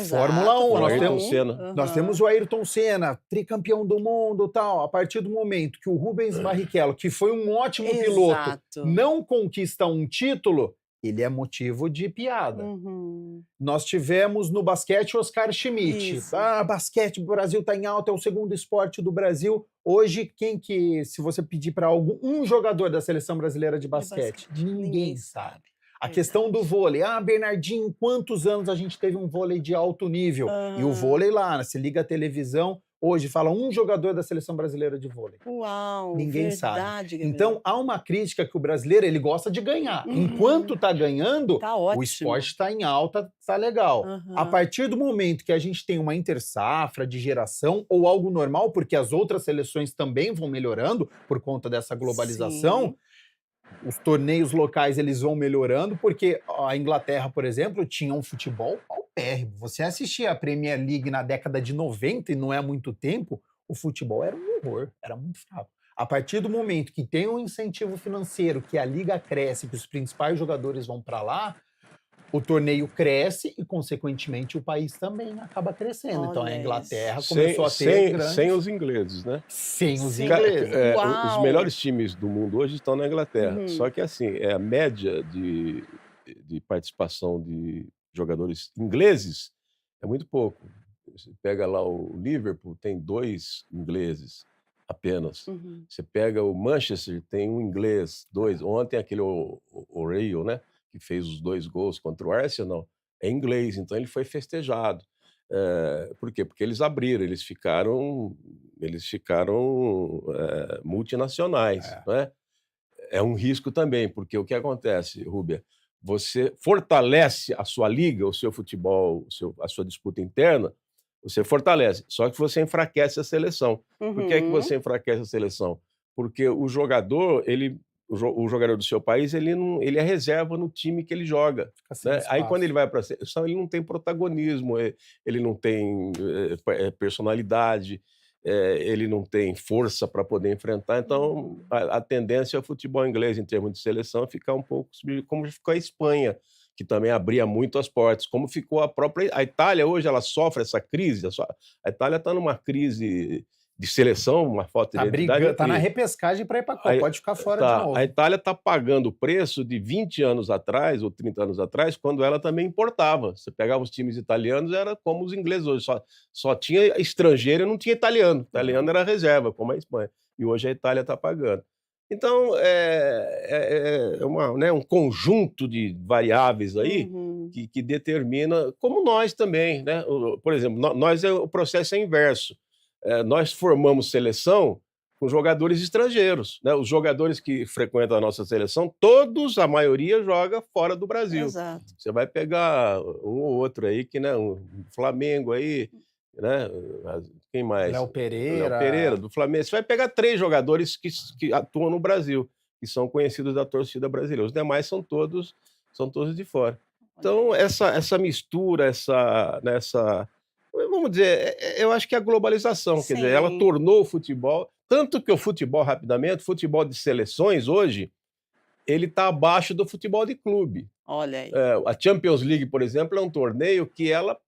Fórmula 1, o nós Ayrton temos, Senna. nós temos o Ayrton Senna, tricampeão do mundo, tal. A partir do momento que o Rubens Barrichello, que foi um ótimo piloto, Exato. não conquista um título, ele é motivo de piada. Uhum. Nós tivemos no basquete Oscar Schmidt. Isso. Basquete, o Brasil está em alta, é o segundo esporte do Brasil. Hoje, se você pedir para um jogador da seleção brasileira de basquete, ninguém sabe. A questão do vôlei. Bernardinho, quantos anos a gente teve um vôlei de alto nível? E o vôlei lá, se liga a televisão, hoje fala um jogador da seleção brasileira de vôlei. Uau, Ninguém verdade, sabe. Gabriel. Então, há uma crítica que o brasileiro ele gosta de ganhar. Enquanto está ganhando, Tá o ótimo. esporte está em alta, está legal. A partir do momento que a gente tem uma intersafra de geração ou algo normal, porque as outras seleções também vão melhorando por conta dessa globalização, Sim. os torneios locais eles vão melhorando, porque a Inglaterra, por exemplo, tinha um futebol paupérrimo. Você assistia a Premier League na década de 90, e não é há muito tempo, o futebol era um horror, era muito fraco. A partir do momento que tem um incentivo financeiro, que a liga cresce, que os principais jogadores vão para lá, o torneio cresce e, consequentemente, o país também acaba crescendo. Então, a Inglaterra começou a ter grandes... Sem os ingleses, né? Sem os Sim. ingleses. Os melhores times do mundo hoje estão na Inglaterra. Só que, assim, a média de participação de jogadores ingleses é muito pouco. Você pega lá o Liverpool, tem 2 ingleses apenas. Você pega o Manchester, tem um inglês, 2. Ontem aquele O'Reilly, né, que fez os 2 gols contra o Arsenal, é inglês, então ele foi festejado. Por quê? Porque eles abriram, eles ficaram multinacionais, né? É um risco também, porque o que acontece, Rúbia? Você fortalece a sua liga, o seu futebol, a sua disputa interna, você fortalece, só que você enfraquece a seleção. Por que é que você enfraquece a seleção? Porque o jogador, o jogador do seu país, ele é reserva no time que ele joga. Né? Aí, quando ele vai para a seleção, ele não tem protagonismo, ele não tem personalidade, ele não tem força para poder enfrentar. Então, a tendência é o futebol inglês, em termos de seleção, ficar um pouco como ficou a Espanha, que também abria muito as portas, como ficou a Itália hoje, ela sofre essa crise, a Itália está numa crise de seleção, uma falta de identidade. Está na repescagem para ir para a Copa, pode ficar fora de novo. A Itália está pagando o preço de 20 anos atrás, ou 30 anos atrás, quando ela também importava. Você pegava os times italianos, era como os ingleses hoje, só tinha estrangeiro e não tinha italiano. Italiano era reserva, como a Espanha. E hoje a Itália está pagando. Então, um conjunto de variáveis aí que determina, como nós também, né? Por exemplo, o processo é inverso. Nós formamos seleção com jogadores estrangeiros, né? Os jogadores que frequentam a nossa seleção, a maioria joga fora do Brasil. Exato. Você vai pegar um ou outro aí, um Flamengo aí, né? Quem mais? Léo Pereira. Léo Pereira, do Flamengo. Você vai pegar 3 jogadores que atuam no Brasil, que são conhecidos da torcida brasileira. Os demais são todos de fora. Então, essa mistura, vamos dizer, eu acho que é a globalização, quer dizer, ela tornou o futebol, tanto que o futebol de seleções hoje, ele está abaixo do futebol de clube. Olha aí. A Champions League, por exemplo, é um torneio que ela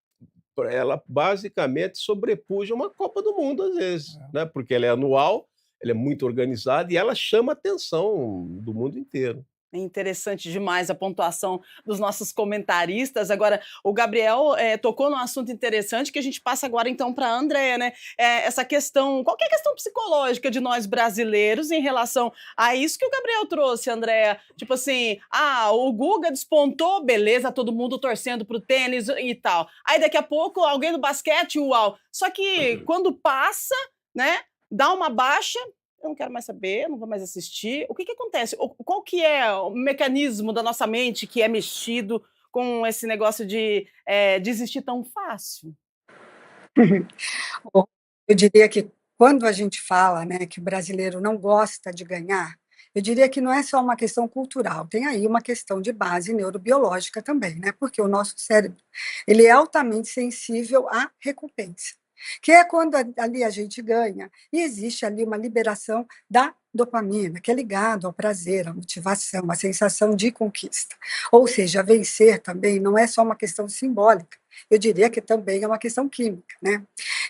basicamente sobrepuja uma Copa do Mundo, às vezes, né? Porque ela é anual, ela é muito organizada e ela chama a atenção do mundo inteiro. É interessante demais a pontuação dos nossos comentaristas. Agora, o Gabriel tocou num assunto interessante que a gente passa agora, então, para a Andréa, né? Essa questão, qualquer questão psicológica de nós brasileiros em relação a isso que o Gabriel trouxe, Andréa. Tipo assim, o Guga despontou, beleza, todo mundo torcendo pro tênis e tal. Aí, daqui a pouco, alguém do basquete, uau. Só que quando passa, né, dá uma baixa, eu não quero mais saber, não vou mais assistir. O que acontece? Qual que é o mecanismo da nossa mente que é mexido com esse negócio de desistir tão fácil? Eu diria que quando a gente fala, né, que o brasileiro não gosta de ganhar, eu diria que não é só uma questão cultural, tem aí uma questão de base neurobiológica também, né? Porque o nosso cérebro ele é altamente sensível à recompensa. que é quando ali a gente ganha e existe ali uma liberação da dopamina, que é ligado ao prazer, à motivação, à sensação de conquista. Ou seja, vencer também não é só uma questão simbólica, eu diria que também é uma questão química, né?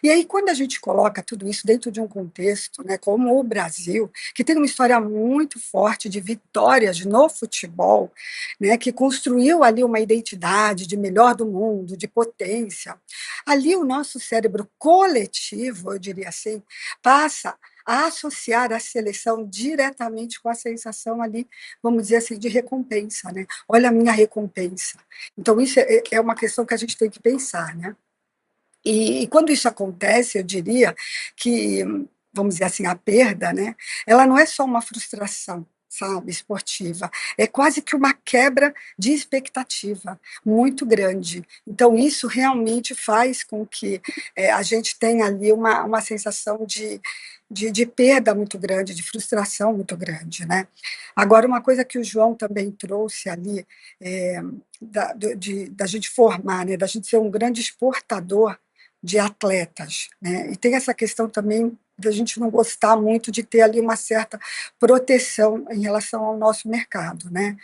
E aí, quando a gente coloca tudo isso dentro de um contexto, né, como o Brasil, que tem uma história muito forte de vitórias no futebol, né, que construiu ali uma identidade de melhor do mundo, de potência, ali o nosso cérebro coletivo, eu diria assim, passa a associar a seleção diretamente com a sensação ali, vamos dizer assim, de recompensa, né? Olha a minha recompensa. Então, isso é uma questão que a gente tem que pensar, né? E quando isso acontece, eu diria que, vamos dizer assim, a perda, né, ela não é só uma frustração, sabe, esportiva, é quase que uma quebra de expectativa muito grande. Então, isso realmente faz com que a gente tenha ali uma sensação de perda muito grande, de frustração muito grande, né? Agora, uma coisa que o João também trouxe ali, é, da gente formar, né, da gente ser um grande exportador de atletas, né? E tem essa questão também da gente não gostar muito de ter ali uma certa proteção em relação ao nosso mercado, né?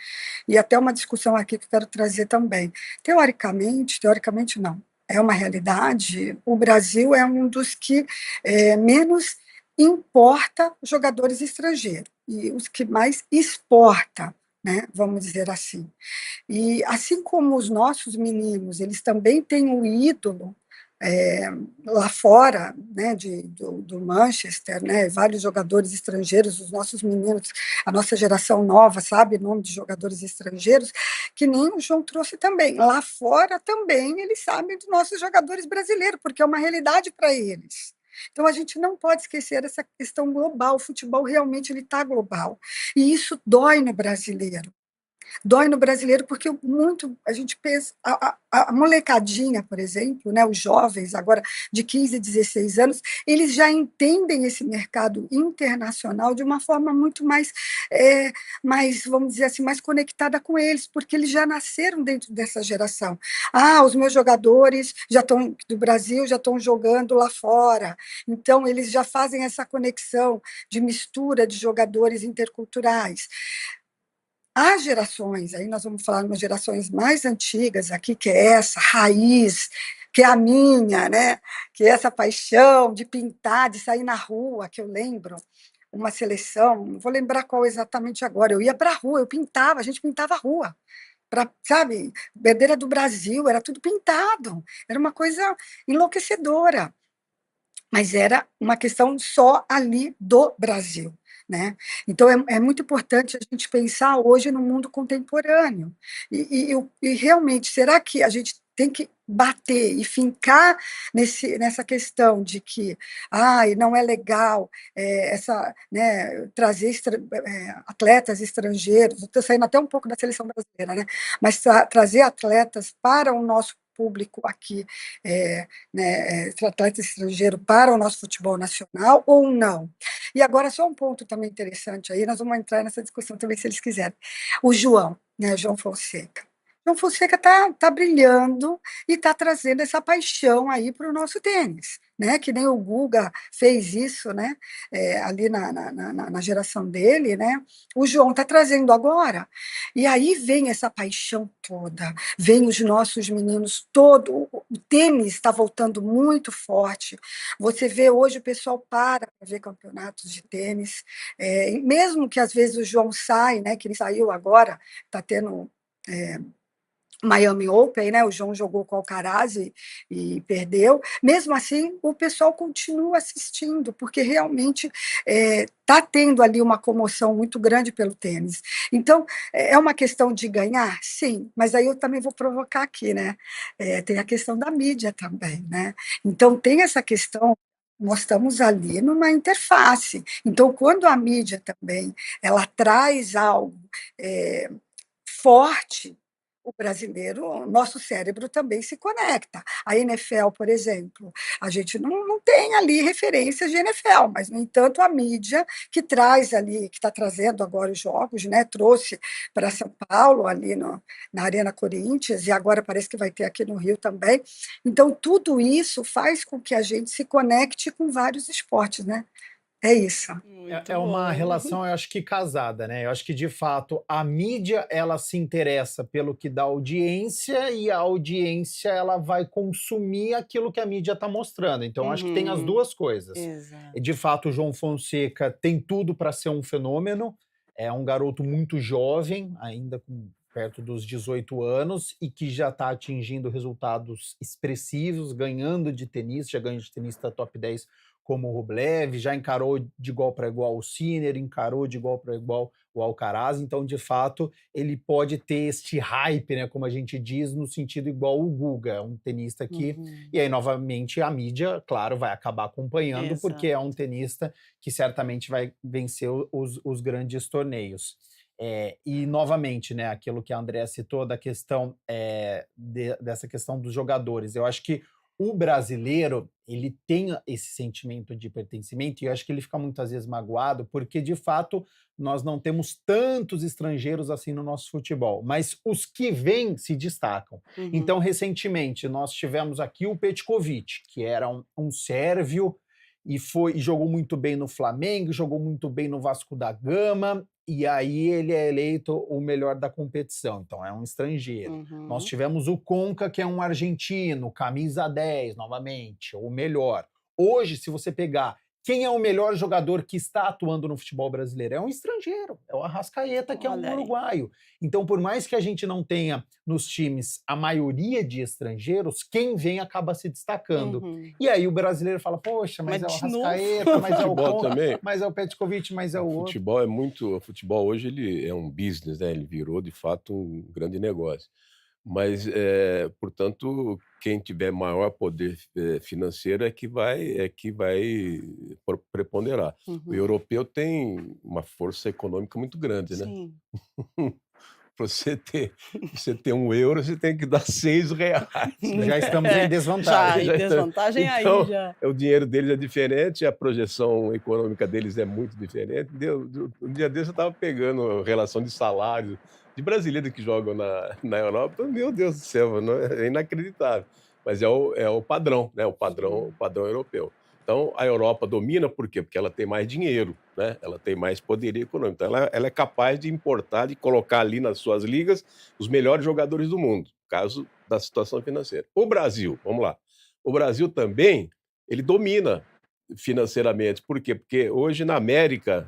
E até uma discussão aqui que eu quero trazer também. Teoricamente não, é uma realidade, o Brasil é um dos que menos importa jogadores estrangeiros e os que mais exporta, né? Vamos dizer assim. E assim como os nossos meninos, eles também têm um ídolo é, lá fora, né, do Manchester, né, vários jogadores estrangeiros, os nossos meninos, a nossa geração nova sabe o nome de jogadores estrangeiros, que nem o João trouxe também. Lá fora também eles sabem dos nossos jogadores brasileiros, porque é uma realidade para eles. Então a gente não pode esquecer essa questão global. O futebol realmente ele está global e isso dói no brasileiro. Dói no brasileiro porque muito a gente pensa, a molecadinha, por exemplo, né, os jovens agora de 15, 16 anos, eles já entendem esse mercado internacional de uma forma muito mais, vamos dizer assim, mais conectada com eles, porque eles já nasceram dentro dessa geração. Ah, os meus jogadores já estão do Brasil, já estão jogando lá fora, então eles já fazem essa conexão de mistura de jogadores interculturais. As gerações, aí nós vamos falar de umas gerações mais antigas aqui, que é essa raiz, que é a minha, né? Que é essa paixão de pintar, de sair na rua, que eu lembro, uma seleção, não vou lembrar qual exatamente agora, eu ia para a rua, eu pintava, a gente pintava a rua, sabe, bandeira do Brasil, era tudo pintado, era uma coisa enlouquecedora, mas era uma questão só ali do Brasil, né? Então é muito importante a gente pensar hoje no mundo contemporâneo e realmente será que a gente tem que bater e fincar nessa questão de que não é legal né, trazer atletas estrangeiros, estou saindo até um pouco da seleção brasileira, né, mas trazer atletas para o nosso público aqui, atleta estrangeiro para o nosso futebol nacional ou não? E agora, só um ponto também interessante aí, nós vamos entrar nessa discussão também, se eles quiserem. O João, né, João Fonseca. João Fonseca está brilhando e está trazendo essa paixão aí para o nosso tênis, né? Que nem o Guga fez isso, né? Ali na geração dele, né? O João está trazendo agora. E aí vem essa paixão toda, vem os nossos meninos, todo o tênis está voltando muito forte. Você vê hoje o pessoal para ver campeonatos de tênis, mesmo que às vezes o João sai, né? Que ele saiu agora, está tendo Miami Open, né? O João jogou com o Alcaraz e perdeu. Mesmo assim, o pessoal continua assistindo, porque realmente está tendo ali uma comoção muito grande pelo tênis. Então, é uma questão de ganhar? Sim, mas aí eu também vou provocar aqui, né? Tem a questão da mídia também, né? Então, tem essa questão. Nós estamos ali numa interface. Então, quando a mídia também ela traz algo forte, o brasileiro, o nosso cérebro também se conecta. A NFL, por exemplo, a gente não tem ali referências de NFL, mas, no entanto, a mídia que traz ali, que está trazendo agora os jogos, né, trouxe para São Paulo, ali na Arena Corinthians, e agora parece que vai ter aqui no Rio também. Então, tudo isso faz com que a gente se conecte com vários esportes, né? É isso. Muito É uma bom. relação, eu acho que casada, né? Eu acho que, de fato, a mídia, ela se interessa pelo que dá audiência e a audiência, ela vai consumir aquilo que a mídia está mostrando. Então, eu acho que tem as Uhum. duas coisas. Exato. De fato, o João Fonseca tem tudo para ser um fenômeno. É um garoto muito jovem, ainda com perto dos 18 anos, e que já está atingindo resultados expressivos, ganhando de tenista, já ganhou de tenista top 10 como o Rublev, já encarou de igual para igual o Sinner, encarou de igual para igual o Alcaraz, então, de fato, ele pode ter este hype, né, como a gente diz, no sentido igual o Guga, um tenista que... Uhum. E aí, novamente, a mídia, claro, vai acabar acompanhando, porque é um tenista que certamente vai vencer os grandes torneios. E, novamente, né, aquilo que a Andrea citou da questão dessa questão dos jogadores. Eu acho que o brasileiro, ele tem esse sentimento de pertencimento, e eu acho que ele fica muitas vezes magoado, porque, de fato, nós não temos tantos estrangeiros assim no nosso futebol, mas os que vêm se destacam. Uhum. Então, recentemente, nós tivemos aqui o Petkovic, que era um sérvio, e jogou muito bem no Flamengo, jogou muito bem no Vasco da Gama, e aí ele é eleito o melhor da competição, então é um estrangeiro. Nós Uhum. tivemos o Conca, que é um argentino, camisa 10, novamente, o melhor. Hoje, se você pegar quem é o melhor jogador que está atuando no futebol brasileiro, é um estrangeiro, é o Arrascaeta, que é um Olha aí. uruguaio. Então, por mais que a gente não tenha nos times a maioria de estrangeiros, quem vem acaba se destacando. Uhum. E aí o brasileiro fala, poxa, mas é o Mas de novo? Arrascaeta, mas é o Futebol Conca, também. mas é o Petkovic, mas é o outro. Futebol é muito. O futebol hoje ele é um business, né? Ele virou de fato um grande negócio. Mas, portanto, quem tiver maior poder financeiro é que vai preponderar. O Uhum. europeu tem uma força econômica muito grande, né? Sim. Para você ter €1, você tem que dar R$ 6. Já estamos em Já, desvantagem. em Já está- desvantagem aí Então, já. o dinheiro deles é diferente, a projeção econômica deles é muito diferente. Um dia desse eu estava pegando relação de salário de brasileiros que jogam na Europa. Meu Deus do céu, não é inacreditável. Mas é o padrão, né? O padrão europeu. Então, a Europa domina por quê? Porque ela tem mais dinheiro, né? Ela tem mais poderio econômico. Então, ela é capaz de importar, de colocar ali nas suas ligas os melhores jogadores do mundo, caso da situação financeira. O Brasil, vamos lá. O Brasil também, ele domina financeiramente. Por quê? Porque hoje na América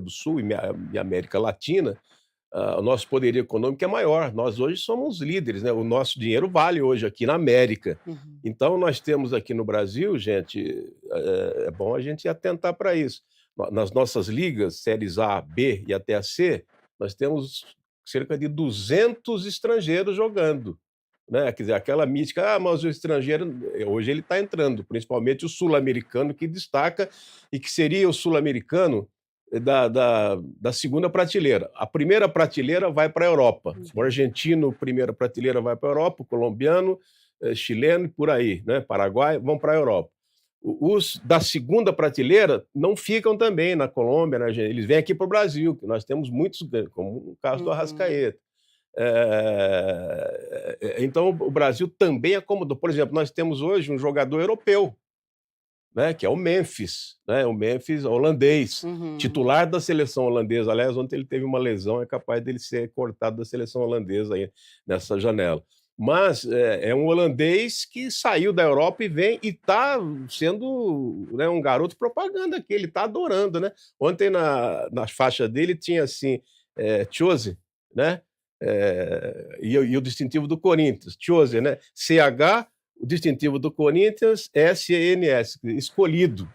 do Sul e América Latina, o nosso poderio econômico é maior. Nós hoje somos líderes, né? O nosso dinheiro vale hoje aqui na América. Uhum. Então, nós temos aqui no Brasil, gente, é bom a gente atentar para isso. Nas nossas ligas, séries A, B e até a C, nós temos cerca de 200 estrangeiros jogando, né? Quer dizer, aquela mítica, mas o estrangeiro, hoje ele está entrando, principalmente o sul-americano, que destaca, e que seria o sul-americano da segunda prateleira. A primeira prateleira vai para a Europa. O argentino, primeira prateleira, vai para a Europa, o colombiano, chileno e por aí, né? Paraguai, vão para a Europa. Os da segunda prateleira não ficam também na Colômbia, na Argentina, eles vêm aqui para o Brasil, que nós temos muitos, como o caso do Arrascaeta. Então, o Brasil também acomodou. Por exemplo, nós temos hoje um jogador europeu, né, que é o Memphis, né, o Memphis holandês, titular da seleção holandesa. Aliás, ontem ele teve uma lesão, é capaz dele ser cortado da seleção holandesa aí nessa janela. Mas é um holandês que saiu da Europa e vem e está sendo, né, um garoto propaganda aqui, ele está adorando, né? Ontem na faixa dele tinha assim, Chose, né? E o distintivo do Corinthians, Chose, né? CH, o distintivo do Corinthians, SENS, escolhido,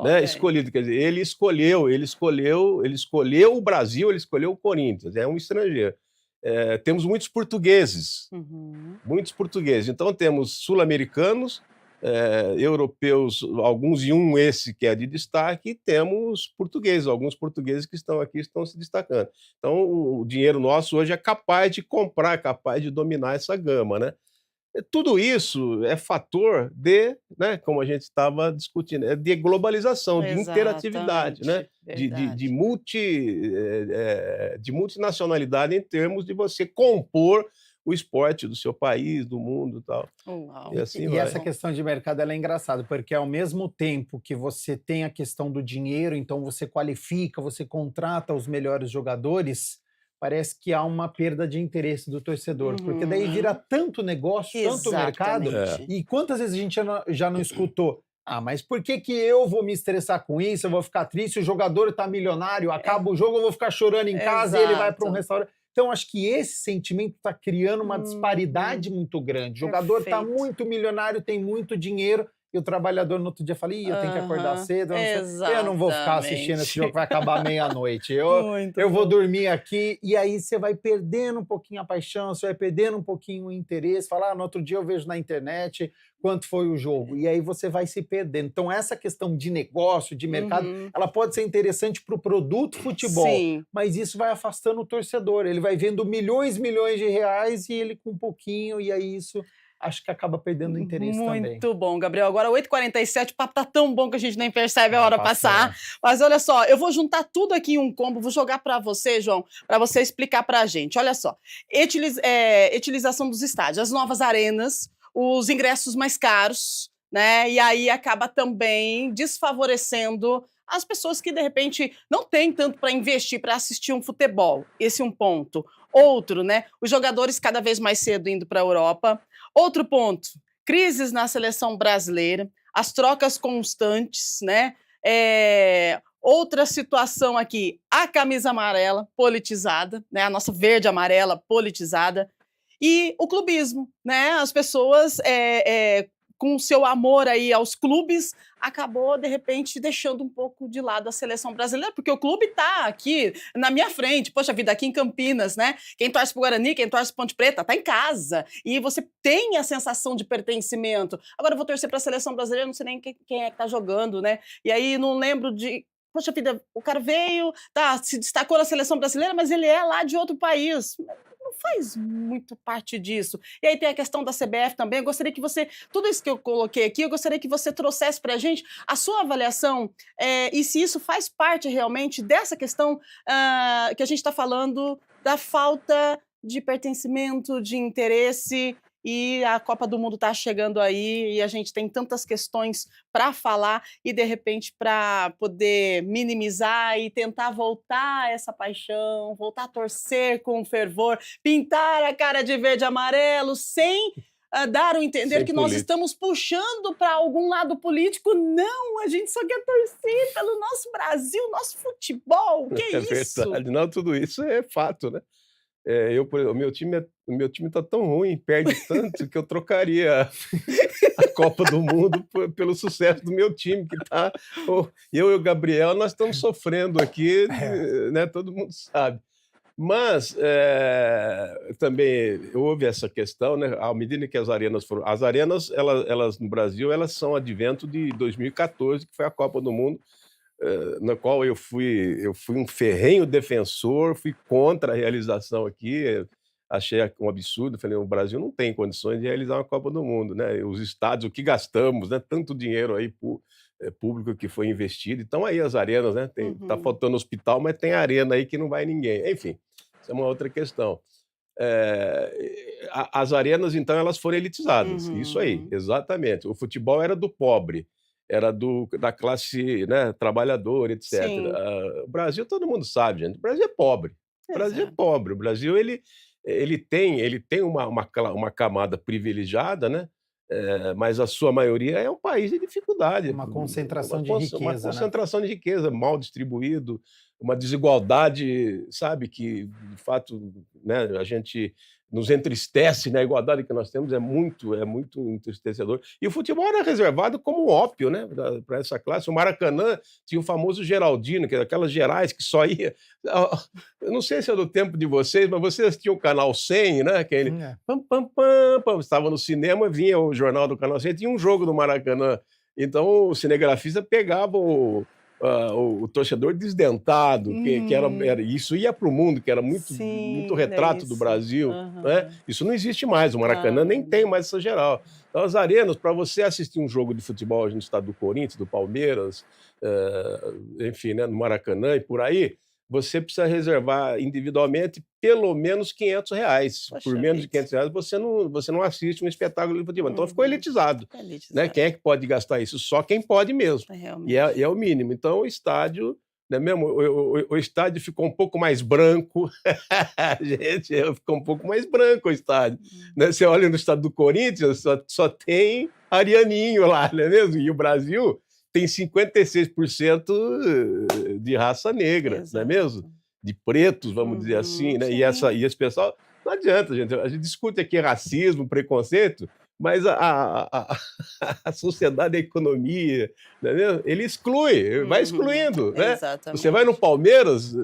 né? Escolhido, quer dizer, ele escolheu o Brasil, ele escolheu o Corinthians, é um estrangeiro. Temos muitos portugueses, então temos sul-americanos, europeus, alguns e esse que é de destaque, e temos portugueses, alguns portugueses que estão aqui estão se destacando. Então, o dinheiro nosso hoje é capaz de comprar, capaz de dominar essa gama, né? Tudo isso é fator de, né, como a gente estava discutindo, de globalização, de interatividade, né? Verdade. De multinacionalidade em termos de você compor o esporte do seu país, do mundo e tal. Uau. E assim E vai. essa questão de mercado ela é engraçada, porque ao mesmo tempo que você tem a questão do dinheiro, então você qualifica, você contrata os melhores jogadores, parece que há uma perda de interesse do torcedor, porque daí vira tanto negócio, tanto mercado, Exatamente. e quantas vezes a gente já não escutou? Ah, mas por que que eu vou me estressar com isso? Eu vou ficar triste, o jogador tá milionário, acaba o jogo, eu vou ficar chorando em casa e ele vai para um Exato. restaurante. Então, acho que esse sentimento está criando uma disparidade muito grande. O jogador está Perfeito. muito milionário, tem muito dinheiro, e o trabalhador no outro dia fala: Ih, eu tenho que acordar Aham, cedo, eu não vou ficar assistindo esse jogo que vai acabar meia-noite. Muito Eu vou bom. dormir aqui, e aí você vai perdendo um pouquinho a paixão, você vai perdendo um pouquinho o interesse, falar, no outro dia eu vejo na internet quanto foi o jogo, e aí você vai se perdendo. Então essa questão de negócio, de mercado, ela pode ser interessante para o produto futebol, Sim. mas isso vai afastando o torcedor, ele vai vendo milhões de reais e ele com um pouquinho, e aí isso acho que acaba perdendo o interesse também. Muito bom, Gabriel. Agora 8h47, o papo tá tão bom que a gente nem percebe a Vai hora passando. passar. Mas olha só, eu vou juntar tudo aqui em um combo, vou jogar para você, João, para você explicar para a gente. Olha só, utilização dos estádios, as novas arenas, os ingressos mais caros, né? E aí acaba também desfavorecendo as pessoas que, de repente, não têm tanto para investir para assistir um futebol. Esse é um ponto. Outro, né? Os jogadores cada vez mais cedo indo para a Europa. Outro ponto, crises na seleção brasileira, as trocas constantes, né? Outra situação aqui, a camisa amarela politizada, né? A nossa verde amarela politizada. E o clubismo, né? As pessoas com o seu amor aí aos clubes, acabou, de repente, deixando um pouco de lado a seleção brasileira, porque o clube está aqui na minha frente, poxa vida, aqui em Campinas, né? Quem torce pro Guarani, quem torce pro Ponte Preta, tá em casa. E você tem a sensação de pertencimento. Agora eu vou torcer para a seleção brasileira, não sei nem quem é que tá jogando, né? E aí não lembro de... Poxa vida, o cara veio, tá, se destacou na seleção brasileira, mas ele é lá de outro país. Não faz muito parte disso. E aí tem a questão da CBF também. Eu gostaria que você, tudo isso que eu coloquei aqui, eu gostaria que você trouxesse para a gente a sua avaliação e se isso faz parte realmente dessa questão que a gente está falando da falta de pertencimento, de interesse. E a Copa do Mundo está chegando aí e a gente tem tantas questões para falar e, de repente, para poder minimizar e tentar voltar essa paixão, voltar a torcer com fervor, pintar a cara de verde e amarelo sem dar a entender Sem que nós política. estamos puxando para algum lado político. Não, a gente só quer torcer pelo nosso Brasil, nosso futebol. Que É isso? verdade. Não, tudo isso é fato, né? Por exemplo, o meu time tá tão ruim, perde tanto, que eu trocaria a Copa do Mundo pelo sucesso do meu time, que tá... Eu e o Gabriel, nós estamos sofrendo aqui, né? Todo mundo sabe. Mas também houve essa questão, né? À medida que as arenas foram... As arenas, elas no Brasil, elas são advento de 2014, que foi a Copa do Mundo, na qual eu fui um ferrenho defensor, fui contra a realização aqui, achei um absurdo, falei, o Brasil não tem condições de realizar uma Copa do Mundo, né? Os estádios, o que gastamos, né? Tanto dinheiro aí público que foi investido, então aí as arenas, né? Tá faltando hospital, mas tem arena aí que não vai ninguém. Enfim, isso é uma outra questão. As arenas, então, elas foram elitizadas, isso aí, exatamente. O futebol era do pobre, era da classe, né, trabalhadora, etc. Sim. O Brasil, todo mundo sabe, gente, o Brasil é pobre. O Brasil é pobre. O Brasil ele tem uma camada privilegiada, né? Mas a sua maioria é um país de dificuldade. Uma concentração de Uma riqueza, né? concentração de riqueza, mal distribuído, uma desigualdade, sabe, que, de fato, né, a gente nos entristece, né? A igualdade que nós temos é muito entristecedor. E o futebol era reservado como ópio, né? Para essa classe. O Maracanã tinha o famoso Geraldino, que era aquelas gerais que só ia... Eu não sei se é do tempo de vocês, mas vocês tinham o Canal 100, né? Que ele... Pam, pam, pam, pam. Estava no cinema, vinha o jornal do Canal 100, tinha um jogo do Maracanã. Então o cinegrafista pegava o torcedor desdentado, que era isso ia para o mundo, que era muito retrato do Brasil. Né? Isso não existe mais, o Maracanã nem tem mais essa geral. Então, as arenas, para você assistir um jogo de futebol no estado do Corinthians, do Palmeiras, enfim, né, no Maracanã e por aí, você precisa reservar individualmente pelo menos R$500. Poxa, por menos de R$500 você não assiste um espetáculo de futebol. Então ficou elitizado. Né? Quem é que pode gastar isso? Só quem pode mesmo. E é o mínimo. Então o estádio, né, mesmo, o estádio ficou um pouco mais branco. Gente, ficou um pouco mais branco o estádio. Né? Você olha no estado do Corinthians, só tem arianinho lá, não é mesmo? E o Brasil tem 56% de raça negra, não é mesmo? De pretos, vamos dizer assim, né? E esse pessoal, não adianta, gente. A gente discute aqui racismo, preconceito, mas a sociedade, a economia, não é mesmo? Ele exclui, vai excluindo, né? Exatamente. Você vai no Palmeiras,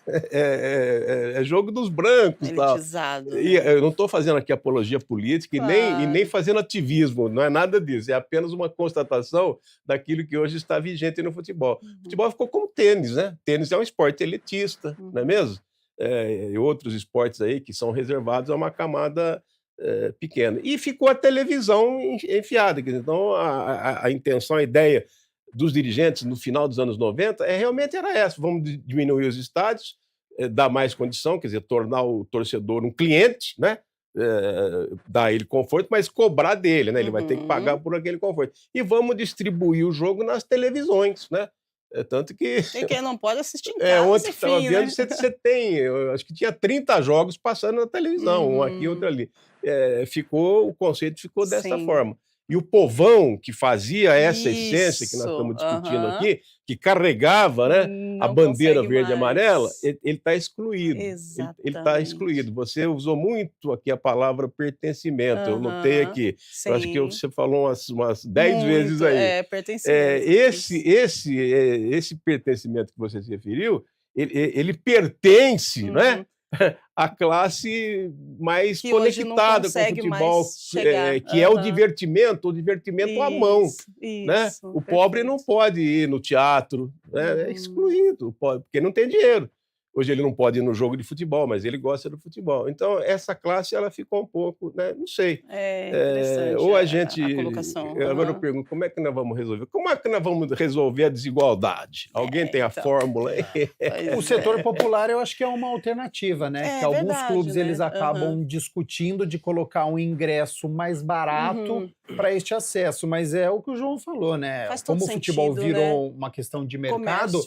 é jogo dos brancos. Elitizado. Tal. E eu não estou fazendo aqui apologia política e nem fazendo ativismo, não é nada disso, é apenas uma constatação daquilo que hoje está vigente no futebol. O futebol ficou como tênis, né? Tênis é um esporte elitista, não é mesmo? E outros esportes aí que são reservados a uma camada pequena. E ficou a televisão enfiada. Então, a intenção, a ideia dos dirigentes no final dos anos 90 realmente era essa: vamos diminuir os estádios, dar mais condição, quer dizer, tornar o torcedor um cliente, né? Dar ele conforto, mas cobrar dele, né? Ele vai ter que pagar por aquele conforto. E vamos distribuir o jogo nas televisões, né? Tanto que... E quem não pode assistir em casa, ontem estava vendo, né? Você tem, eu acho que tinha 30 jogos passando na televisão, um aqui, outro ali. O conceito ficou dessa forma. E o povão que fazia essa essência que nós estamos discutindo aqui, que carregava, né, a bandeira verde e amarela, ele está excluído. Ele está excluído. Você usou muito aqui a palavra pertencimento, eu notei aqui. Eu acho que você falou umas 10 vezes aí. Pertencimento. Esse pertencimento que você se referiu, ele pertence, né? A classe mais que conectada com o futebol, que é o divertimento à mão. Né? O pobre não pode ir no teatro, né? É excluído, porque não tem dinheiro. Hoje ele não pode ir no jogo de futebol, mas ele gosta do futebol. Então, essa classe ela ficou um pouco, né? Não sei. Interessante ou a gente... a colocação. Agora eu pergunto, como é que nós vamos resolver? Como é que nós vamos resolver a desigualdade? Alguém tem a fórmula aí? O setor popular eu acho que é uma alternativa, né? Que alguns clubes, né? Eles acabam discutindo de colocar um ingresso mais barato para este acesso. Mas é o que o João falou, né? Como o futebol virou uma questão de mercado,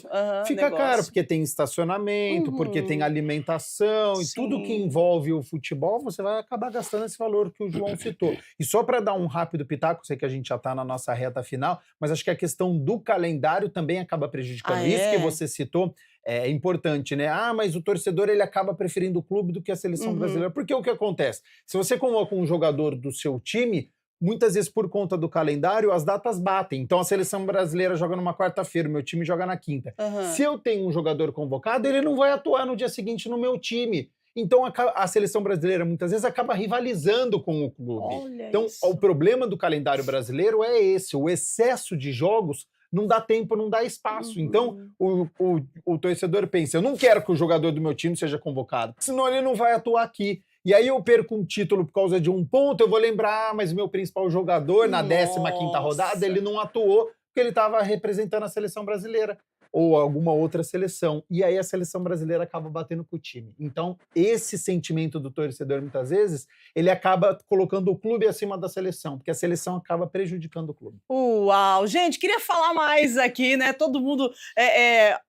fica caro, porque tem estacionamento, porque tem alimentação e tudo que envolve o futebol, você vai acabar gastando esse valor que o João citou. E só para dar um rápido pitaco, sei que a gente já está na nossa reta final, mas acho que a questão do calendário também acaba prejudicando. Isso que você citou é importante, né? Mas o torcedor ele acaba preferindo o clube do que a seleção brasileira. Porque o que acontece? Se você convoca um jogador do seu time, muitas vezes por conta do calendário, as datas batem. Então a seleção brasileira joga numa quarta-feira, o meu time joga na quinta. Se eu tenho um jogador convocado, ele não vai atuar no dia seguinte no meu time. Então a seleção brasileira muitas vezes acaba rivalizando com o clube. Então o problema do calendário brasileiro é esse, o excesso de jogos não dá tempo, não dá espaço. Então o torcedor pensa, eu não quero que o jogador do meu time seja convocado, senão ele não vai atuar aqui. E aí eu perco um título por causa de um ponto, eu vou lembrar, mas o meu principal jogador na 15ª rodada, ele não atuou porque ele estava representando a seleção brasileira ou alguma outra seleção. E aí a seleção brasileira acaba batendo com o time. Então, esse sentimento do torcedor, muitas vezes, ele acaba colocando o clube acima da seleção, porque a seleção acaba prejudicando o clube. Uau! Gente, queria falar mais aqui, né? Todo mundo...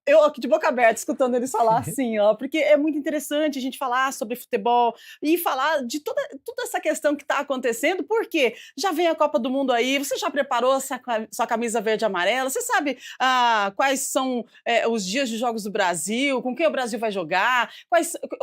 eu aqui de boca aberta, escutando eles falar assim, ó, porque é muito interessante a gente falar sobre futebol e falar de toda essa questão que está acontecendo, porque já vem a Copa do Mundo aí, você já preparou sua camisa verde e amarela, você sabe quais são são os dias de jogos do Brasil? Com quem o Brasil vai jogar?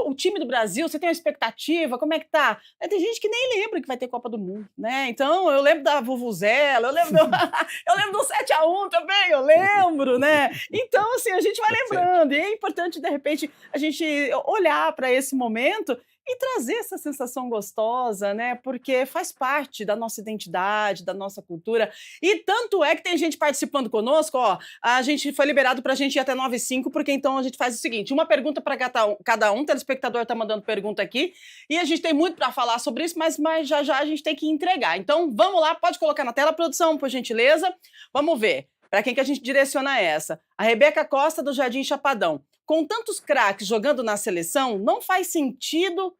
O time do Brasil, você tem uma expectativa? Como é que tá? Tem gente que nem lembra que vai ter Copa do Mundo, né? Então, eu lembro da Vuvuzela, eu lembro eu lembro do 7-1 também, eu lembro, né? Então, assim, a gente vai lembrando. E é importante, de repente, a gente olhar para esse momento e trazer essa sensação gostosa, né? Porque faz parte da nossa identidade, da nossa cultura. E tanto é que tem gente participando conosco, ó. A gente foi liberado para a gente ir até 9h05, porque então a gente faz o seguinte: uma pergunta para cada um. O telespectador está mandando pergunta aqui. E a gente tem muito para falar sobre isso, mas já já a gente tem que entregar. Então vamos lá, pode colocar na tela, produção, por gentileza. Vamos ver. Para quem que a gente direciona essa? A Rebeca Costa, do Jardim Chapadão. Com tantos craques jogando na seleção, não faz sentido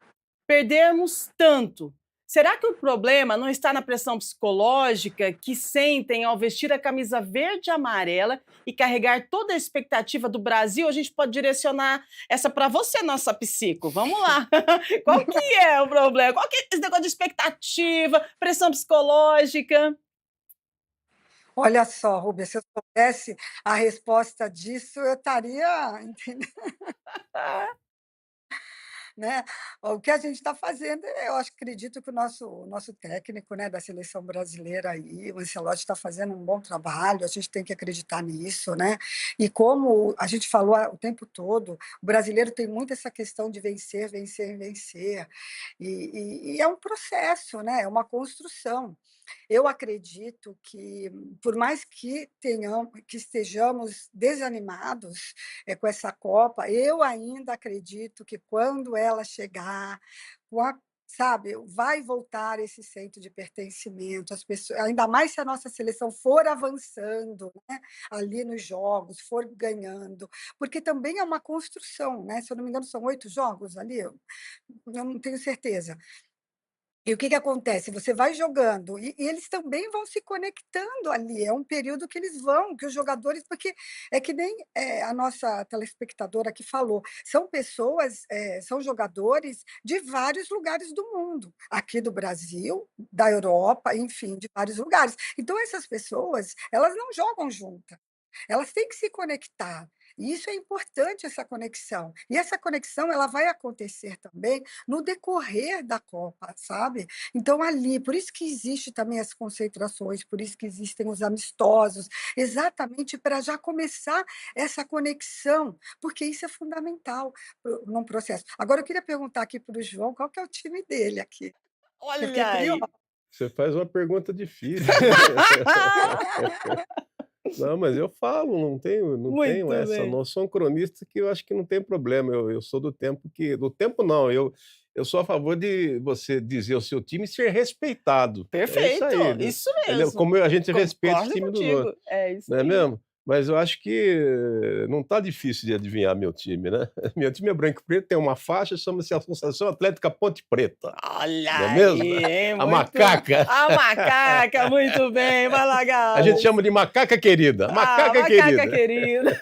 perdermos tanto. Será que o problema não está na pressão psicológica que sentem ao vestir a camisa verde e amarela e carregar toda a expectativa do Brasil? A gente pode direcionar essa para você, nossa psico. Vamos lá. Qual que é o problema? Qual que é esse negócio de expectativa, pressão psicológica? Olha só, Rubens, se eu soubesse a resposta disso, eu estaria, entendeu? Né? O que a gente está fazendo, eu acredito que o nosso técnico, né, da seleção brasileira, aí, o Ancelotti, está fazendo um bom trabalho, a gente tem que acreditar nisso, né? E como a gente falou o tempo todo, o brasileiro tem muito essa questão de vencer, vencer, vencer, e é um processo, né? É uma construção. Eu acredito que, por mais que estejamos desanimados com essa Copa, eu ainda acredito que quando ela chegar, sabe, vai voltar esse senso de pertencimento, as pessoas, ainda mais se a nossa seleção for avançando, né, ali nos jogos, for ganhando, porque também é uma construção, né? Se eu não me engano, são 8 jogos ali, eu não tenho certeza. E o que acontece? Você vai jogando e eles também vão se conectando ali. É um período que eles vão, que os jogadores, porque é que nem a nossa telespectadora que falou, são pessoas, são jogadores de vários lugares do mundo, aqui do Brasil, da Europa, enfim, de vários lugares. Então essas pessoas, elas não jogam juntas. Elas têm que se conectar. E isso é importante, essa conexão. E essa conexão ela vai acontecer também no decorrer da Copa, sabe? Então, ali, por isso que existe também as concentrações, por isso que existem os amistosos, exatamente para já começar essa conexão, porque isso é fundamental num processo. Agora, eu queria perguntar aqui para o João qual que é o time dele aqui. Eu fiquei Olha aí. curiosa. Você faz uma pergunta difícil. Não, mas eu falo, não tenho Muito essa. bem. Não sou um cronista que eu acho que não tem problema. Eu sou do tempo que. Do tempo não, eu sou a favor de você dizer o seu time e ser respeitado. É isso Perfeito, aí, né? isso Entendeu? mesmo. Como a gente respeita o Concordo time dos contigo. outros. É isso Não é aí. mesmo? Mas eu acho que não está difícil de adivinhar meu time, né? Meu time é branco e preto, tem uma faixa, chama-se Associação Atlética Ponte Preta. Olha Não é mesmo? aí, hein? A Muito... macaca. A macaca, muito bem. Vai lá, Galo. A gente chama de macaca querida. Macaca macaca querida. querida.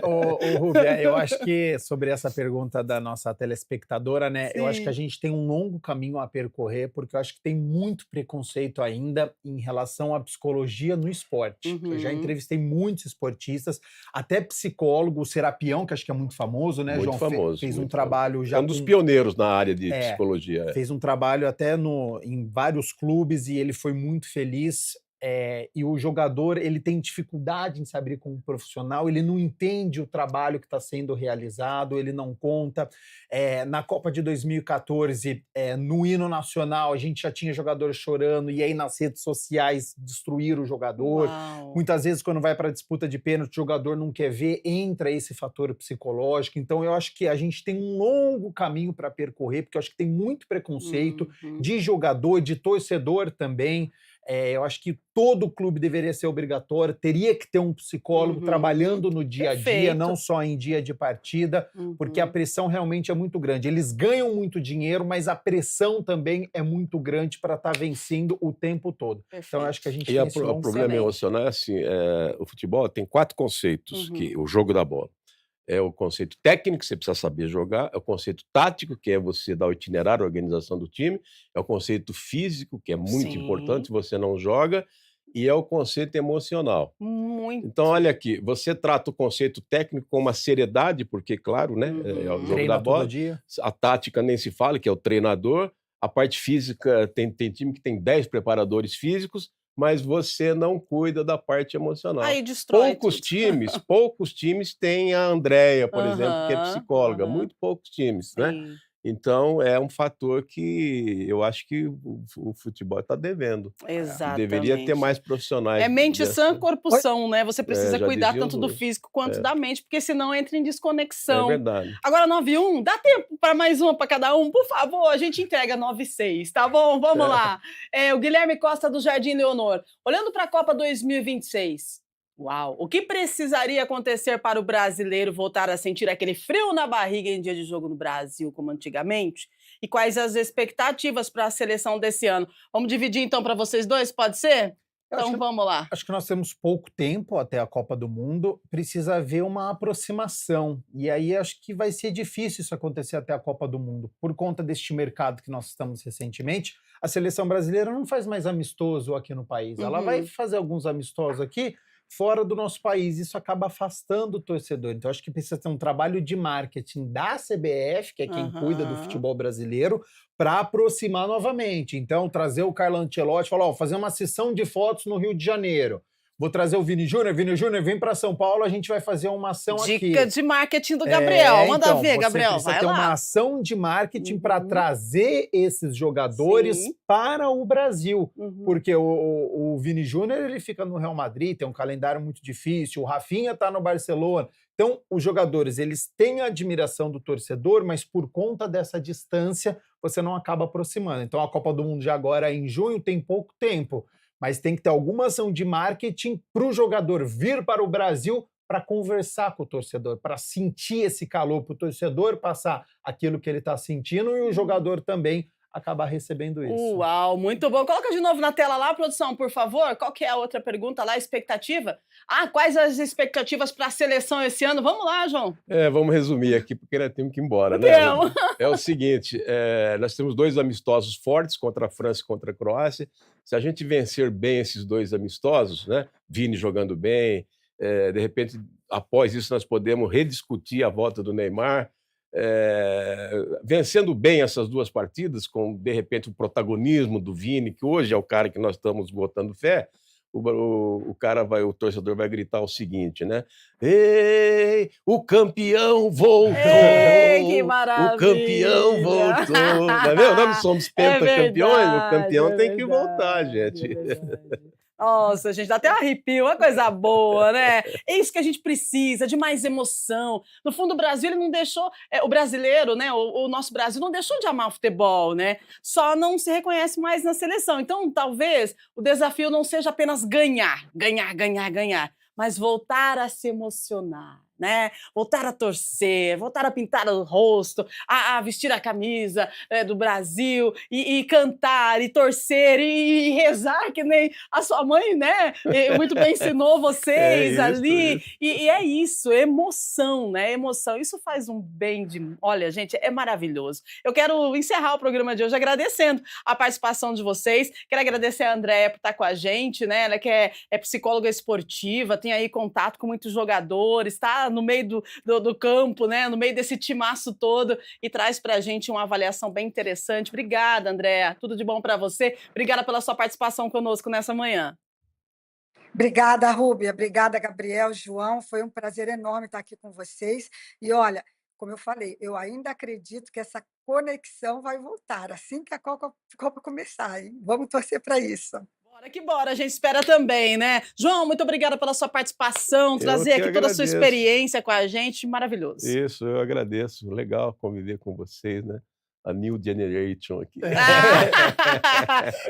Ô, Rúbia, eu acho que sobre essa pergunta da nossa telespectadora, né? Eu acho que a Sim. gente tem um longo caminho a percorrer, porque eu acho que tem muito preconceito ainda em relação à psicologia no esporte. Eu já Uhum. entrevistei muitos esportistas, até psicólogo, o Serapião, que acho que é muito famoso, né, Muito João? famoso. Fez um muito trabalho famoso. já É um dos com- pioneiros na área de É, psicologia. fez um trabalho até em vários clubes e ele foi muito feliz. E o jogador ele tem dificuldade em se abrir como profissional, ele não entende o trabalho que está sendo realizado, ele não conta. Na Copa de 2014, no hino nacional, a gente já tinha jogador chorando, e aí nas redes sociais destruíram o jogador. Uau. Muitas vezes, quando vai para a disputa de pênalti, o jogador não quer ver, entra esse fator psicológico. Então, eu acho que a gente tem um longo caminho para percorrer, porque eu acho que tem muito preconceito Uhum. de jogador, de torcedor também. Eu acho que todo clube deveria ser obrigatório, teria que ter um psicólogo Uhum. trabalhando no dia a dia, Perfeito. não só em dia de partida, porque a Uhum. pressão realmente é muito grande. Eles ganham muito dinheiro, mas a pressão também é muito grande para estar vencendo o tempo todo. Então, eu acho que a gente E tem o esse longo problema caminho. emocional é assim, o futebol tem 4 conceitos, Uhum. que o jogo da bola. É o conceito técnico, que você precisa saber jogar, é o conceito tático, que é você dar o itinerário, a organização do time, é o conceito físico, que é muito Sim. importante, você não joga, e é o conceito emocional. Muito Muito. Então, olha aqui, você trata o conceito técnico com uma seriedade, porque, claro, né, é o jogo Treina da bola. todo dia. A tática nem se fala, que é o treinador. A parte física, tem time que tem 10 preparadores físicos, mas você não cuida da parte emocional. Aí destrói tudo. Poucos times têm a Andréia, por exemplo, que é psicóloga. aham. Muito poucos times, né? Sim. Então, é um fator que eu acho que o futebol está devendo. E deveria ter Exatamente. mais profissionais É mente sã, corpo Oi? são, né? Você precisa já cuidar dizia tanto os do outros. físico quanto da mente, porque senão entra em É desconexão. verdade. Agora, 9-1, dá tempo para mais uma para cada um? Por favor, a gente entrega 9-6, tá bom? Vamos lá. O Guilherme Costa do Jardim Leonor. Olhando para a Copa 2026, uau, o que precisaria acontecer para o brasileiro voltar a sentir aquele frio na barriga em dia de jogo no Brasil, como antigamente? E quais as expectativas para a seleção desse ano? Vamos dividir então para vocês dois, pode ser? Eu acho Então que- vamos lá. Acho que nós temos pouco tempo até a Copa do Mundo, precisa haver uma aproximação. E aí acho que vai ser difícil isso acontecer até a Copa do Mundo. Por conta deste mercado que nós estamos recentemente, a seleção brasileira não faz mais amistoso aqui no país. Ela Uhum. vai fazer alguns amistosos aqui fora do nosso país. Isso acaba afastando o torcedor. Então acho que precisa ter um trabalho de marketing da CBF, que é quem cuida do Aham. futebol brasileiro, para aproximar novamente. Então, trazer o Carlo Ancelotti e falar, ó, fazer uma sessão de fotos no Rio de Janeiro. Vou trazer o Vini Júnior, vem para São Paulo, a gente vai fazer uma ação aqui. Dica de marketing do Gabriel. Manda Então, ver, você Gabriel. precisa Vai ter lá. uma ação de marketing para Uhum. trazer esses jogadores Sim. para o Brasil. Uhum. Porque o Vini Júnior, ele fica no Real Madrid, tem um calendário muito difícil, o Rafinha está no Barcelona. Então, os jogadores, eles têm a admiração do torcedor, mas por conta dessa distância, você não acaba aproximando. Então, a Copa do Mundo de agora, em junho, tem pouco tempo, mas tem que ter alguma ação de marketing para o jogador vir para o Brasil para conversar com o torcedor, para sentir esse calor, para o torcedor passar aquilo que ele está sentindo e o jogador também acabar recebendo isso. Uau, muito bom. Coloca de novo na tela lá, produção, por favor. Qual que é a outra pergunta lá, expectativa? Quais as expectativas para a seleção esse ano? Vamos lá, João. Vamos resumir aqui, porque nós temos que ir embora, né? Temos. É o seguinte, nós temos 2 amistosos fortes contra a França e contra a Croácia. Se a gente vencer bem esses 2 amistosos, né? Vini jogando bem, de repente, após isso, nós podemos rediscutir a volta do Neymar. Vencendo bem essas 2 partidas, com, de repente, o protagonismo do Vini, que hoje é o cara que nós estamos botando fé, o torcedor vai gritar o seguinte, né? Ei, o campeão voltou! Ei, que maravilha! O campeão voltou! Tá vendo? Nós não somos pentacampeões, o campeão tem que voltar, gente. Nossa, gente, dá até um arrepio, uma coisa boa, né? É isso que a gente precisa, de mais emoção. No fundo, o Brasil, ele não deixou... o brasileiro, né? O nosso Brasil não deixou de amar o futebol, né? Só não se reconhece mais na seleção. Então, talvez, o desafio não seja apenas ganhar, mas voltar a se emocionar, né? Voltar a torcer, voltar a pintar o rosto, a vestir a camisa do Brasil e cantar e torcer e rezar que nem a sua mãe, né? Muito bem ensinou vocês ali. Isso. E é isso, emoção, né? Emoção. Isso faz um bem de... Olha, gente, é maravilhoso. Eu quero encerrar o programa de hoje agradecendo a participação de vocês. Quero agradecer a Andréia por estar com a gente, né? Ela que é psicóloga esportiva, tem aí contato com muitos jogadores, tá no meio do campo, né? No meio desse timaço todo e traz pra gente uma avaliação bem interessante. Obrigada, Andréia. Tudo de bom para você. Obrigada pela sua participação conosco nessa manhã. Obrigada, Rúbia. Obrigada, Gabriel, João. Foi um prazer enorme estar aqui com vocês. E olha, como eu falei, eu ainda acredito que essa conexão vai voltar assim que a Copa começar, hein? Vamos torcer para isso. Bora que bora, a gente espera também, né? João, muito obrigada pela sua participação, trazer aqui toda a sua experiência com a gente, maravilhoso. Isso, eu agradeço, legal conviver com vocês, né? A New Generation aqui.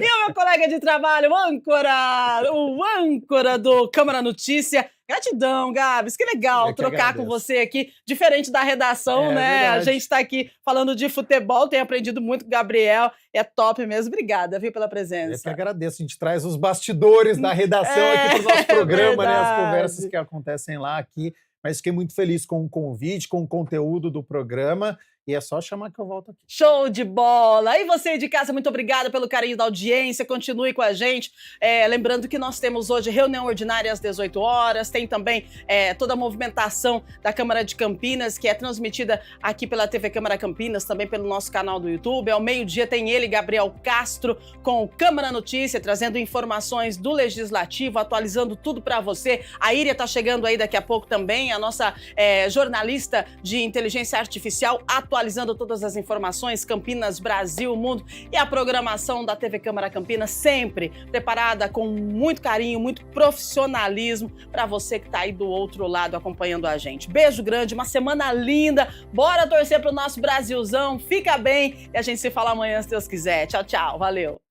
E o meu colega de trabalho, o âncora do Câmara Notícia. Gratidão, Gabs, que legal trocar com você aqui, diferente da redação, né? Verdade. A gente está aqui falando de futebol, tenho aprendido muito com o Gabriel, é top mesmo. Obrigada, viu, pela presença. Eu que agradeço, a gente traz os bastidores da redação aqui para o nosso programa, né? As conversas que acontecem lá aqui. Mas fiquei muito feliz com o convite, com o conteúdo do programa E é só chamar que eu volto aqui. Show de bola! E você de casa, muito obrigada pelo carinho da audiência, continue com a gente. Lembrando que nós temos hoje reunião ordinária às 18 horas, tem também toda a movimentação da Câmara de Campinas, que é transmitida aqui pela TV Câmara Campinas, também pelo nosso canal do YouTube. Ao meio-dia tem ele, Gabriel Castro, com o Câmara Notícia, trazendo informações do Legislativo, atualizando tudo para você. A Íria tá chegando aí daqui a pouco também, a nossa jornalista de inteligência artificial, atualizando todas as informações, Campinas, Brasil, mundo, e a programação da TV Câmara Campinas sempre preparada com muito carinho, muito profissionalismo para você que está aí do outro lado acompanhando a gente. Beijo grande, uma semana linda, bora torcer pro nosso Brasilzão, fica bem e a gente se fala amanhã se Deus quiser. Tchau, tchau, valeu!